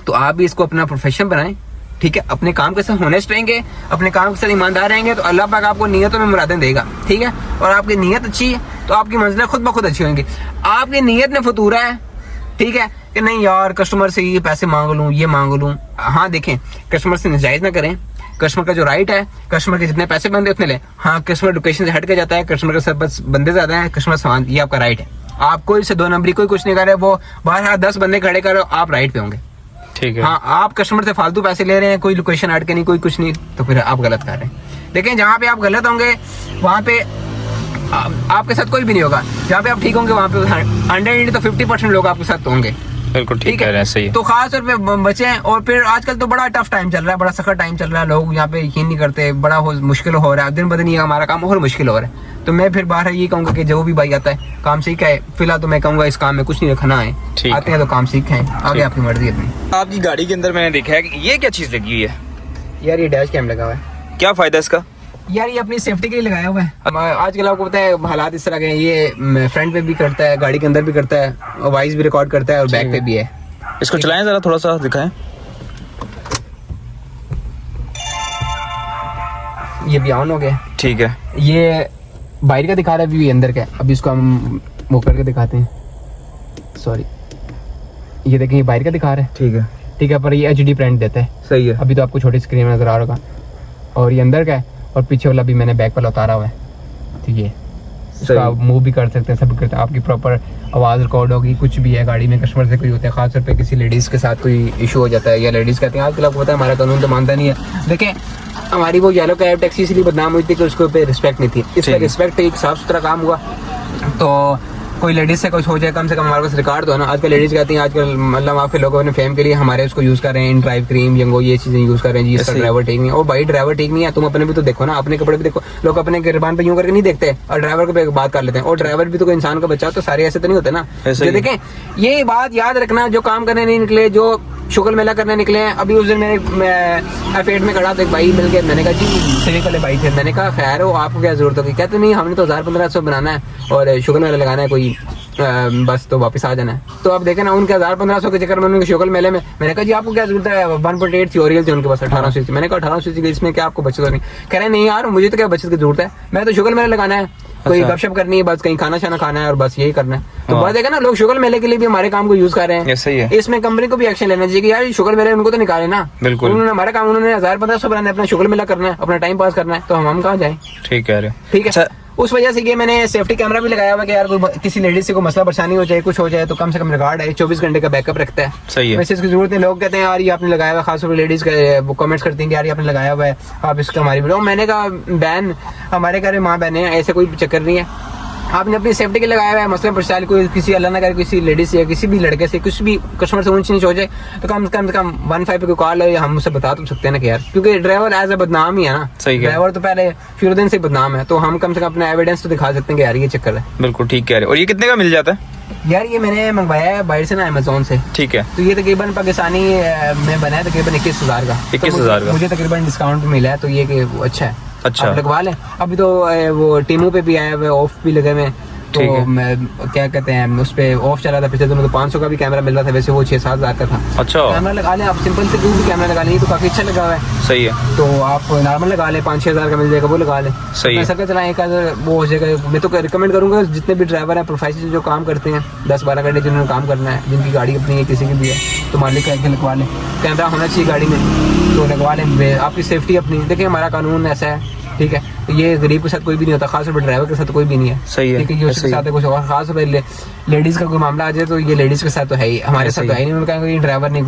तो आप भी इसको अपना प्रोफेशन बनाएं, ठीक है। अपने काम के साथ होनेस्ट रहेंगे, अपने काम के साथ ईमानदार रहेंगे, तो अल्लाह पाक आपको नियतों में मुरादें देगा, ठीक है। और आपकी नीयत अच्छी है तो आपकी मंजिलें खुद ब खुद अच्छी होंगी। आपकी नीयत में फतूरा है, ठीक है, कि नहीं यार कस्टमर से ये पैसे मांग लूँ, ये मांग लूँ। हाँ देखें, कस्टमर से नाजायज ना करें। कस्टमर का जो राइट है, कस्टमर के जितने पैसे बनते उतने ले। हाँ, कस्टमर लोकेशन से हट के जाता है, कस्टमर के साथ बस बंदे ज्यादा है, कस्टमर सामान, ये आपका राइट है। आप कोई से 2 नंबरी कोई कुछ नहीं कर रहे, वो बाहर 10 बंदे खड़े करो, आप राइट पे होंगे, ठीक है। हाँ। आप कस्टमर से फालतू पैसे ले रहे हैं, कोई लोकेशन हट के नहीं, कोई कुछ नहीं, तो फिर आप गलत कर रहे हैं। देखें, जहाँ पे आप गलत होंगे वहाँ पे आपके साथ कोई भी नहीं होगा, जहाँ पे आप ठीक होंगे वहाँ पे 100 तो 50% लोग आपके साथ होंगे, बिल्कुल ठीक कह रहे हैं, सही है। तो खास तौर पे बचें। और फिर आजकल तो बड़ा टफ टाइम चल रहा है, बड़ा सख्त टाइम चल रहा है, लोग यहाँ पे यकीन नहीं करते, बड़ा मुश्किल हो रहा है, दिन ब दिन ये हमारा काम और मुश्किल हो रहा है। तो मैं फिर बाहर ये कहूँगा कि जो भी भाई आता है काम सीखा है, फिलहाल तो मैं कहूँगा इस काम में कुछ नहीं रखना है, आते हैं तो काम सीखें, आगे आपकी मर्जी अपनी। आपकी गाड़ी के अंदर मैंने देखा है कि ये क्या चीज लगी हुई है, यार ये डैश कैम लगा हुआ है। क्या फायदा इसका? यार ये अपनी सेफ्टी के लिए लगाया हुआ है। आजकल आपको पता है हालात इस तरह के हैं, ये फ्रंट पे भी करता है, गाड़ी के अंदर भी करता है, और वॉइस भी रिकॉर्ड करता है और बैक पे भी है। इसको चलाएं जरा, थोड़ा सा दिखाएं। ये भी ऑन हो गया, ठीक है। ये बाहर का दिखा रहा है, व्यू अंदर का है। अभी इसको हम मूव करके दिखाते हैं, सॉरी, ये देखें ये बाहर का दिखा रहा है, ठीक है, पर ये HD प्रिंट देता है, सही है। अभी तो आपको छोटी स्क्रीन में नजर आ रहा होगा। और ये अंदर का है, और पीछे वाला भी मैंने बैक वाला उतारा हुआ है, ठीक है। इसका आप मूव भी कर सकते हैं, सब करते हैं, आपकी प्रॉपर आवाज़ रिकॉर्ड होगी, कुछ भी है गाड़ी में, कस्टमर से कोई होता है, खासतौर पे किसी लेडीज़ के साथ कोई इशू हो जाता है, या लेडीज़ कहते हैं आजकल आपको पता है हमारा कानून तो मानता नहीं है। देखें, हमारी वो येलो कैब टैक्सी इसलिए बदनाम हुई थी कि उसके पे रिस्पेक्ट नहीं थी, इस पर रिस्पेक्ट, एक साफ सुथरा काम हुआ। तो कोई लेडीज से कुछ हो जाए, कम से कम हमारे पास रिकॉर्ड तो है ना। आजकल लेडीज कहती हैं, आजकल मतलब आपके लोगों अपने फेम के लिए हमारे उसको यूज कर रहे हैं, इन ड्राइव क्रीम यंगो ये चीजें यूज कर रहे हैं जी, इसका ड्राइवर ठीक नहीं है। और भाई ड्राइवर ठीक नहीं है, तुम अपने भी तो देखो ना, अपने कपड़े भी देखो, लोग अपने गिरबान पे यूं करके नहीं देखते और ड्राइवर को पे बात कर लेते हैं। और ड्राइवर भी तो कोई इंसान का बच्चा, तो सारे ऐसे तो नहीं होते ना। तो देखें, ये बात याद रखना, जो काम करने नहीं निकले, जो शुगर मेला करने निकले हैं। अभी उस दिन मैं फेट में खड़ा, तो एक भाई मिल गया, मैंने कहा जी सिविक वाले भाई थे, मैंने कहा खैर हो, आपको क्या जरूरत होगी? कहते नहीं, हमने तो 1000-1500 बनाना है और शुगर मेला लगाना है कोई, बस तो वापस आ जाना है। तो आप देखें ना, उनके 1000-1500 के चक्कर में उनके शुगर मेले में, मैंने कहा जी आपको क्या जरूरत है, 1.8 थी ओरियल थी उनके पास 18 सीसी। मैंने कहा 18 सीसी इसमें क्या आपको बचत होनी? कह रहे नहीं यार, मुझे तो क्या बचत की जरूरत है, मैं तो शुगर मेला लगाना है, कोई गपशप करनी है, बस कहीं खाना शाना खाना है और बस यही करना है। तो बात है ना, लोग शुगर मेले के लिए भी हमारे काम को यूज कर रहे हैं। सही है। इसमें कंपनी को भी एक्शन लेना चाहिए कि यार शुगर मेले उनको तो निकाले ना, बिल्कुल। उन्होंने हमारा काम, उन्होंने 1000-1500 बनाना है, अपना शुगर मेला करना है, अपना टाइम पास करना है, तो हम कहाँ जाए? ठीक कह रहे हो। ठीक है, उस वजह से ये मैंने सेफ्टी कैमरा भी लगाया हुआ कि यार कोई किसी लेडीज से कोई मसला परेशानी हो जाए, कुछ हो जाए, तो कम से कम रिकॉर्ड है, 24 घंटे का बैकअप रखता है। सही है। वैसे इसकी जरूरत नहीं, लोग कहते हैं यार ये आपने लगाया हुआ, खासतौर पर लेडीज वो कमेंट्स करती हैं कि यार ये आपने लगाया हुआ है, आप इसका हमारी वीडियो। मैंने कहा बहन, हमारे घर में माँ बहन है, ऐसे कोई चक्कर नहीं है, आपने अपनी सेफ्टी के लगाया हुआ है। मसलन परेशानी कोई किसी अल्लाह ना करे किसी लेडीज से या किसी भी लड़के से, कुछ भी कस्टमर से ऊंच नीच हो जाए, तो कम से कम 15 पे कोई कॉल है, हम उससे बता तो सकते हैं ना कि यार, क्योंकि ड्राइवर एज ए बदनाम ही है ना, ड्राइवर तो पहले शुरू दिन से बदनाम है, तो हम कम से कम अपना एविडेंस तो दिखा सकते हैं कि यार ये चक्कर है। बिल्कुल ठीक कह रहे हो। और ये कितने का मिल जाता है? यार ये मैंने मंगवाया है बाहर से ना, अमेज़न से, ठीक है। तो ये तकरीबन पाकिस्तानी में बना है, तकरीबन 21,000 का। 21,000 का मुझे तकरीबन डिस्काउंट मिला है, तो ये कि अच्छा है, अच्छा आप लगवा लें। अभी तो वो टीमू पे भी आया हुआ, ऑफ भी लगे हुए, तो क्या कहते हैं उस पे ऑफ चला था पिछले दिनों, तो 500 का भी कैमरा मिल रहा था, वैसे वो 6-7 हज़ार का था। अच्छा, कैमरा लगा लें आप, सिंपल से कोई भी कैमरा लगा लें, तो काफी अच्छा लगा हुआ है। सही है, तो आप नॉर्मल लगा लें, 5-6 हज़ार का मिल जाएगा, वो लगा लें। सही है, ऐसा चलाएं, वो हो जाएगा। मैं तो रिकमेंड करूंगा जितने भी ड्राइवर है प्रोफेशनल जो काम करते हैं 10-12 घंटे जिन्होंने काम करना है, जिनकी गाड़ी अपनी है, किसी की भी है, तो मालिक का लगवा लें, कैमरा होना चाहिए गाड़ी में, तो लगवा लें, आपकी सेफ्टी अपनी। देखिए हमारा कानून ऐसा है, ठीक है, ये गरीब के साथ कोई भी नहीं होता, खासतौर पर ड्राइवर के साथ कोई भी नहीं है। सही है, ठीक है, ये उसके साथ कुछ होगा, खासतौर पर लेडीज का कोई मामला आ जाए तो ये लेडीज के साथ तो है ही, हमारे साथ तो है ही नहीं। उन्होंने कहा कि ड्राइवर नहीं,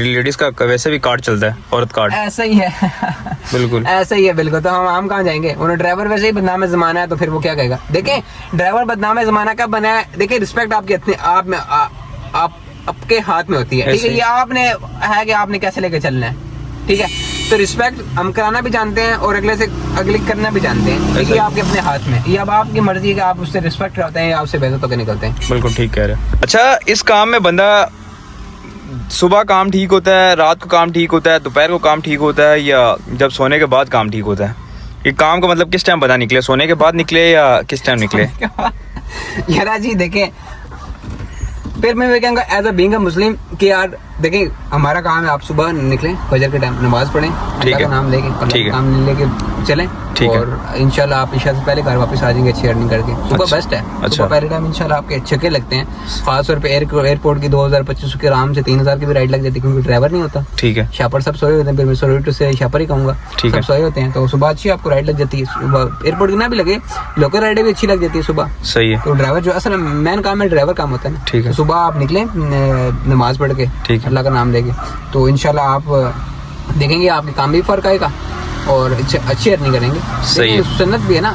लेडीज का वैसे भी कार्ड चलता है, औरत कार्ड, ऐसा ही है। बिल्कुल ऐसा ही है, बिल्कुल। तो हम कहाँ जाएंगे? उन्होंने ड्राइवर वैसे ही बदनाम है जमाना है, तो फिर वो क्या कहेगा? देखें ड्राइवर बदनाम है जमाना कब बना है, देखिए रिस्पेक्ट आपकी अपने आप में, आप आपके हाथ में होती है, ठीक है। ये आपने है कि आपने कैसे लेके चलना है, ठीक है। तो रिस्पेक्ट हम कराना भी जानते हैं और अगले करना भी जानते हैं, ठीक है। ये आपके अपने हाथ में, ये अब आपकी मर्जी है कि आप उससे रिस्पेक्ट करते हैं या आपसे बेइज्जत होकर निकलते हैं। बिल्कुल ठीक कह रहे हैं। अच्छा, इस काम में बंदा सुबह काम ठीक होता है, रात को काम ठीक होता है, दोपहर को काम ठीक होता है, या जब सोने के बाद काम ठीक होता है? ये काम का मतलब किस टाइम बंदा निकले, सोने के बाद निकले या किस टाइम निकले? यार जी देखें, फिर मैं ये कहूँगा एज अ बीइंग अ मुस्लिम कि यार देखें, हमारा काम है आप सुबह निकलें, फजर के टाइम नमाज पढ़ें, अल्लाह का नाम लेके, अल्लाह का नाम लेके चलें, और इंशाल्लाह आप ईशा से पहले घर वापस आ जाएंगे अच्छी अर्निंग करके। सुबह बेस्ट है, सुबह पहले टाइम इंशाल्लाह आपके अच्छे के लगते हैं। खास तौर पे एयरपोर्ट की 2025 के आराम से 3000 की भी राइड लग जाती है, क्योंकि ड्राइवर नहीं होता, ठीक है। शापर सब सोए होते हैं, फिर मैं सॉरी से शापर ही कहूँगा, सब सोए होते हैं, तो सुबह अच्छी आपको राइड लग जाती है। सुबह एयरपोर्ट की ना भी लगे, लोकल राइडें भी अच्छी लग जाती है सुबह, सही है। तो ड्राइवर जो असल मेन काम है, ड्राइवर काम होता है ना, ठीक है। सुबह आप निकले नमाज पढ़ के, अल्लाह का नाम लेके, तो इंशाल्लाह आप देखेंगे आपके काम भी फर्क आएगा और अच्छी अर्निंग करेंगे। सही है। सुन्नत भी है ना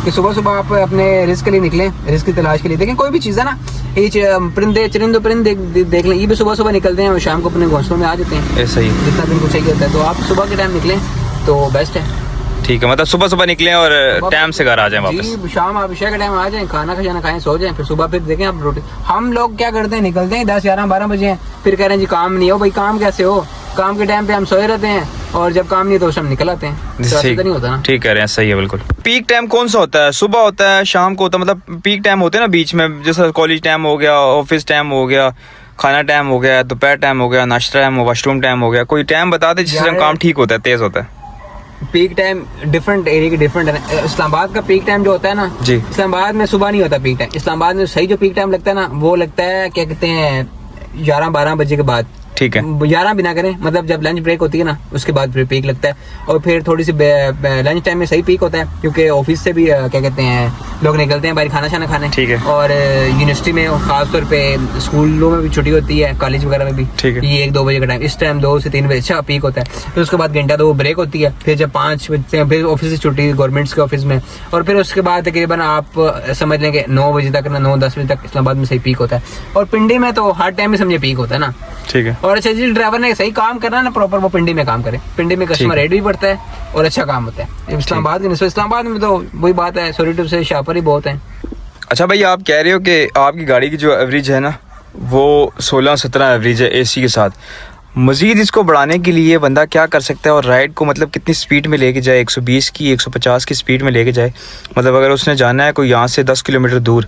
कि सुबह सुबह आप अपने रिस्क के लिए निकलें, रिस्क की तलाश के लिए। देखें कोई भी चीज़ है ना, ये परिंदे देख लें, ये भी सुबह सुबह निकलते हैं और शाम को अपने घोंसलों में आ जाते हैं। सही है। जितना दिन को चाहिए होता है, तो आप सुबह के टाइम निकलें तो बेस्ट है, ठीक है। मतलब सुबह सुबह निकलें और टाइम से घर आ जाएं वापस। शाम आप इशा के टाइम आ जाएं, खाना खाना खाएं, सो जाएं, फिर सुबह फिर देखें आप रोटी। हम लोग क्या करते हैं, निकलते हैं 10 11 12 बजे, फिर कह रहे हैं जी काम नहीं हो। भाई काम कैसे हो, काम के टाइम पे हम सोए रहते हैं और जब काम नहीं तो उस टाइम निकल आते हैं, तो ऐसा नहीं होता ना। ठीक कह रहे हैं, सही है बिल्कुल। पीक टाइम कौन सा होता है, सुबह होता है, शाम को होता है? मतलब पीक टाइम होते हैं ना बीच में, जैसे कॉलेज टाइम हो गया, ऑफिस टाइम हो गया, खाना टाइम हो गया, दोपहर टाइम हो गया, नाश्ता टाइम, वॉशरूम टाइम हो गया। कोई टाइम बता दे जिस टाइम काम ठीक होता है, तेज होता है? पीक टाइम डिफरेंट एरिया की डिफरेंट है। इस्लामाबाद का पीक टाइम जो होता है ना जी, इस्लामाबाद में सुबह नहीं होता पीक टाइम। इस्लामाबाद में सही जो पीक टाइम लगता है ना, वो लगता है क्या कहते हैं 11 12 बजे के बाद, ठीक है। 11 भी ना करें, मतलब जब लंच ब्रेक होती है ना उसके बाद फिर पीक लगता है। और फिर थोड़ी सी लंच टाइम में सही पीक होता है, क्योंकि ऑफिस से भी क्या कहते हैं लोग निकलते हैं बाहर खाना शाना खाने, ठीक है। और यूनिवर्सिटी में खासतौर पे स्कूलों में भी छुट्टी होती है, कॉलेज वगैरह में भी, ठीक है। ये 1-2 बजे का टाइम, इस टाइम 2 से 3 बजे अच्छा पीक होता है। फिर उसके बाद घंटा 2 ब्रेक होती है, फिर जब 5 बजते हैं फिर ऑफिस से छुट्टी गवर्नमेंट्स के ऑफिस में, और फिर उसके बाद तकरीबन आप समझ लें कि 9 बजे तक ना 9-10 बजे तक इस्लामाबाद में सही पीक होता है। और पिंडी में तो हर टाइम में समझे पीक होता है ना, ठीक है। और अच्छा जी, ड्राइवर ने सही काम करना है ना प्रॉपर, वो पिंडी में काम करे। पिंडी में कस्टमर रेट भी बढ़ता है और अच्छा काम होता है। इस्लामाबाद के इस्लामाबाद में तो वही बात है, सॉरी से शापर ही बहुत है। अच्छा भाई, आप कह रहे हो कि आपकी गाड़ी की जो एवरेज है ना वो 16-17 एवरेज है एसी के साथ। मजीद इसको बढ़ाने के लिए बंदा क्या कर सकता है, और राइड को मतलब कितनी स्पीड में लेके जाए? 120 की 150 की स्पीड में लेके जाए? मतलब अगर उसने जाना है कोई यहाँ से 10 किलोमीटर दूर,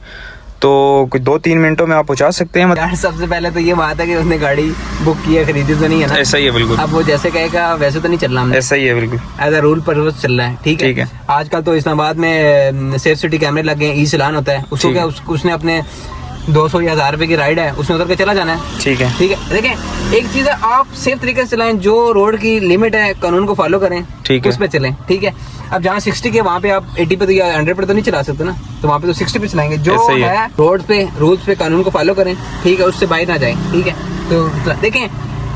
तो कोई 2-3 मिनटों में आप पहुंचा सकते हैं? यार सबसे पहले तो ये बात है कि उसने गाड़ी बुक की है, खरीदी तो नहीं है ना। ऐसा ही है बिल्कुल। अब वो जैसे कहेगा वैसे तो नहीं चल रहा हमने, ऐसा ही है बिल्कुल, एज अ रूल पर चल रहा है, ठीक है। आजकल तो इस्लामाबाद में सेफ सिटी कैमरे लगे हैं, ई चलान होता है, उसको क्या उसने अपने 200 या 1000 रुपए की राइड है, उसमें उतर के चला जाना है, ठीक है, ठीक है। देखें एक चीज है, आप सेफ तरीके से चलाएं, जो रोड की लिमिट है कानून को फॉलो करें, ठीक है, उस पे चलें, ठीक है। अब जहाँ 60 के वहाँ पे आप 80 पे तो या 100 पे तो नहीं चला सकते ना, तो वहाँ पे तो 60 पे चलाएंगे। जो है रोड पे रूल्स पे कानून को फॉलो करें, ठीक है, उससे बाहर ना जाए, ठीक है। तो देखें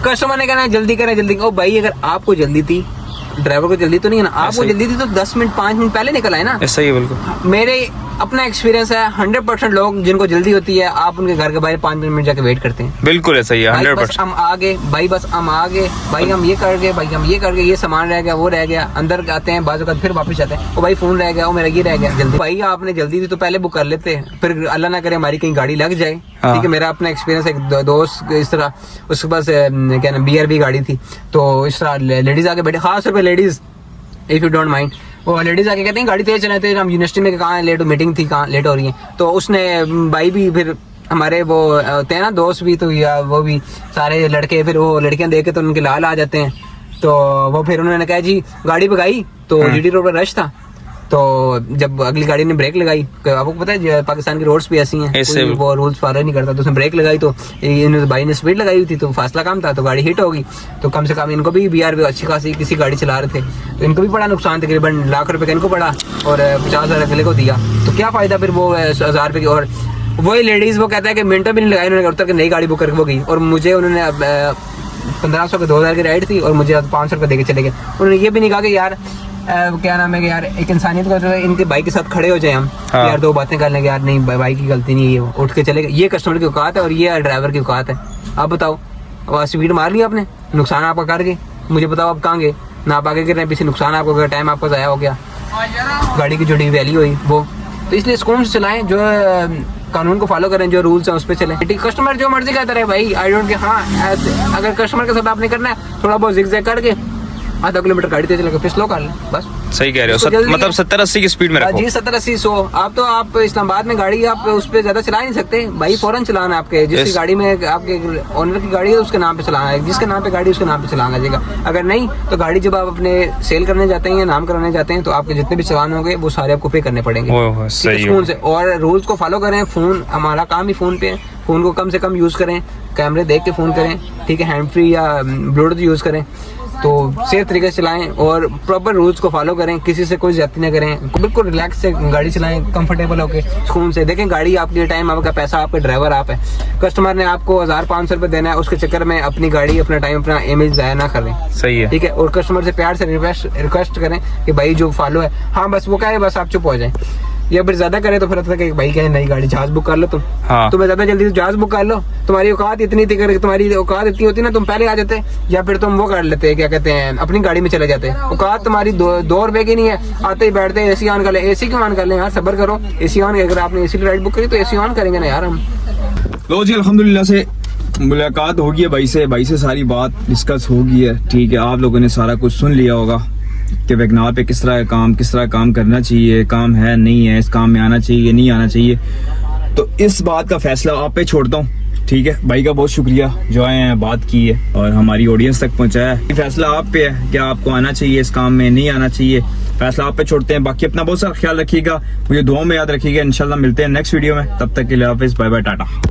कस्टमर ने कहना जल्दी करें जल्दी, ओ भाई अगर आपको जल्दी थी, ड्राइवर को जल्दी तो नहीं है ना, आपको जल्दी थी तो 10 मिनट 5 मिनट पहले निकल आए ना। ऐसा ही है बिल्कुल। मेरे अपना एक्सपीरियंस है, 100% लोग जिनको जल्दी होती है आप उनके घर के बाहर 5 मिनट जाके वेट करते हैं। बिल्कुल ऐसा ही है, 100%। हम आगे भाई, बस हम आगे भाई, हम ये कर गए भाई, हम ये कर गए, ये सामान रह गया, वो रह गया, अंदर आते हैं बाजू का, फिर वापस जाते हैं, ओ भाई फोन रह गया, ओ मेरा ये रह गया, जल्दी भाई आपने जल्दी थी तो पहले बुक कर लेते हैं, फिर अल्लाह ना करे हमारी कहीं गाड़ी लग जाए, ठीक है। मेरा अपना एक्सपीरियंस है, एक दोस्त इस तरह उसके पास क्या ना BRB गाड़ी थी, तो इस तरह लेडीज आके बैठे, खास तौर पर ladies, if you don't mind, वो लेडीज आके कहते हैं गाड़ी तेज चलाते हैं, हम यूनिवर्सिटी में कहाँ लेट, मीटिंग थी कहाँ लेट हो रही है, तो उसने भाई भी, फिर हमारे वो होते हैं ना दोस्त भी, तो या वो भी सारे लड़के, फिर वो लड़कियां देख के तो उनके लाल आ जाते हैं, तो वो फिर उन्होंने कहा जी गाड़ी भगाई, तो GT रोड पर रश था, तो जब अगली गाड़ी ने ब्रेक लगाई, आपको पता है पाकिस्तान की रोड्स भी ऐसी हैं, वो रूल्स फॉलो नहीं करता, तो उसने ब्रेक लगाई, तो भाई ने स्पीड लगाई हुई थी, तो फासला काम था, तो गाड़ी हिट होगी, तो कम से कम इनको भी BRB अच्छी खासी किसी गाड़ी चला रहे थे, तो इनको भी बड़ा नुकसान, तकरीबन ₹1,00,000 का इनको पड़ा और 50,000 अगले को दिया, तो क्या फायदा फिर वो 1,000 रुपये की। और वही लेडीज वो कहता है कि मिनटों भी नहीं लगाई, उन्होंने उतर के नई गाड़ी बुक करके वो गई, और मुझे उन्होंने 1500 के 2000 की राइड थी और मुझे 500 रुपये देके चले गए। उन्होंने ये भी नहीं कहा कि यार क्या नाम है कि यार एक इंसानियत का जो है, इनके भाई के साथ खड़े हो जाए हम, हाँ। यार दो बातें कर लेंगे, यार नहीं भाई की गलती नहीं है, ये उठ के चले गए, ये कस्टमर की औकात है और ये ड्राइवर की औकात है। आप बताओ, अब स्पीड मार लिया आपने, नुकसान आपका कर गए, मुझे बताओ आप कहाँ गए ना, आप आगे गिर रहे हैं, पीछे नुकसान आपको गया, टाइम आपका ज़ाया हो गया, गाड़ी की जो वैल्यू हुई वो। तो इसलिए सुकून से चलाएं, जो कानून को फॉलो करें, जो रूल्स हैं उस पर चलें। कस्टमर जो मर्जी कहता रहे भाई, आई डोंट केयर। हाँ ऐसे अगर कस्टमर के साथ आपने करना है, थोड़ा बहुत जिग-जैग करके आधा किलोमीटर गाड़ी तेज लगा फिर स्लो कर लें बस। सही कह रहे हो, इसको जल्दी मतलब 70-80 की स्पीड में रखो। जी 70-80-100। आप इस्लामाबाद में गाड़ी आप उस पर ज्यादा चला नहीं सकते भाई, फौरन चलाना है आपके, जिसकी गाड़ी में आपके ओनर की गाड़ी है उसके नाम पे चलाना है, जिसके नाम पे गाड़ी उसके नाम पे चलाना जाएगा। अगर नहीं तो गाड़ी जब आप अपने सेल करने जाते हैं या नाम कराने जाते हैं तो आपके जितने भी चलान होंगे वो सारे आपको पे करने पड़ेंगे। ओह, सही सुकून से, और रूल्स को फॉलो करें। फोन, हमारा काम ही फोन पे है, फोन को कम से कम यूज करें, कैमरे देख के फोन करें, ठीक है, हैंड फ्री या ब्लूटूथ यूज करें, तो सेफ तरीके से चलाएं और प्रॉपर रूल्स को फॉलो करें, किसी से कोई ज्यादती ना करें, बिल्कुल रिलैक्स से गाड़ी चलाएं, कंफर्टेबल होके सुकून से। देखें गाड़ी आपके टाइम, आपका पैसा, आपका ड्राइवर आप है, कस्टमर ने आपको 1500 रुपये देना है, उसके चक्कर में अपनी गाड़ी, अपना टाइम, अपना इमेज ज़ाया ना करें। सही है, ठीक है, और कस्टमर से प्यार से रिक्वेस्ट करें कि भाई जो फॉलो है, हाँ बस वो क्या है, बस आप चुप हो जाए, या फिर ज्यादा करे तो फिर आता है कि भाई क्या है, नई गाड़ी जहाज बुक कर लो तुम। हाँ। तुम्हें ज्यादा जल्दी जहाज बुक कर लो, तुम्हारी औकात इतनी थी, तुम्हारी औकात इतनी होती ना, तुम पहले आ जाते, या फिर तुम वो कर लेते, क्या कहते हैं, अपनी गाड़ी में चले जाते। औकात तुम्हारी 2 रुपए की नहीं है, आते ही बैठते एसी ऑन कर ले। एसी क्यों ऑन कर ले यार, सब्र करो, एसी ऑन, अगर आपने एसी की राइड बुक करी तो एसी ऑन करेंगे ना यार हम। लो जी, अल्हम्दुलिल्लाह से मुलाकात होगी है भाई से सारी बात डिस्कस होगी है। ठीक है, आप लोगों ने सारा कुछ सुन लिया होगा कि वैगनार पे किस तरह काम करना चाहिए, काम है नहीं है, इस काम में आना चाहिए नहीं आना चाहिए। तो इस बात का फैसला आप पे छोड़ता हूँ। ठीक है, भाई का बहुत शुक्रिया जो आए हैं, बात की है और हमारी ऑडियंस तक पहुँचाया है। फैसला आप पे है कि आपको आना चाहिए इस काम में, नहीं आना चाहिए, फैसला आप पे छोड़ते हैं। बाकी अपना बहुत सारा ख्याल रखिएगा, मुझे दुआ में याद रखिएगा। इंशाल्लाह मिलते हैं नेक्स्ट वीडियो में, तब तक के लिए हाफिज़, बाय बाय, टाटा।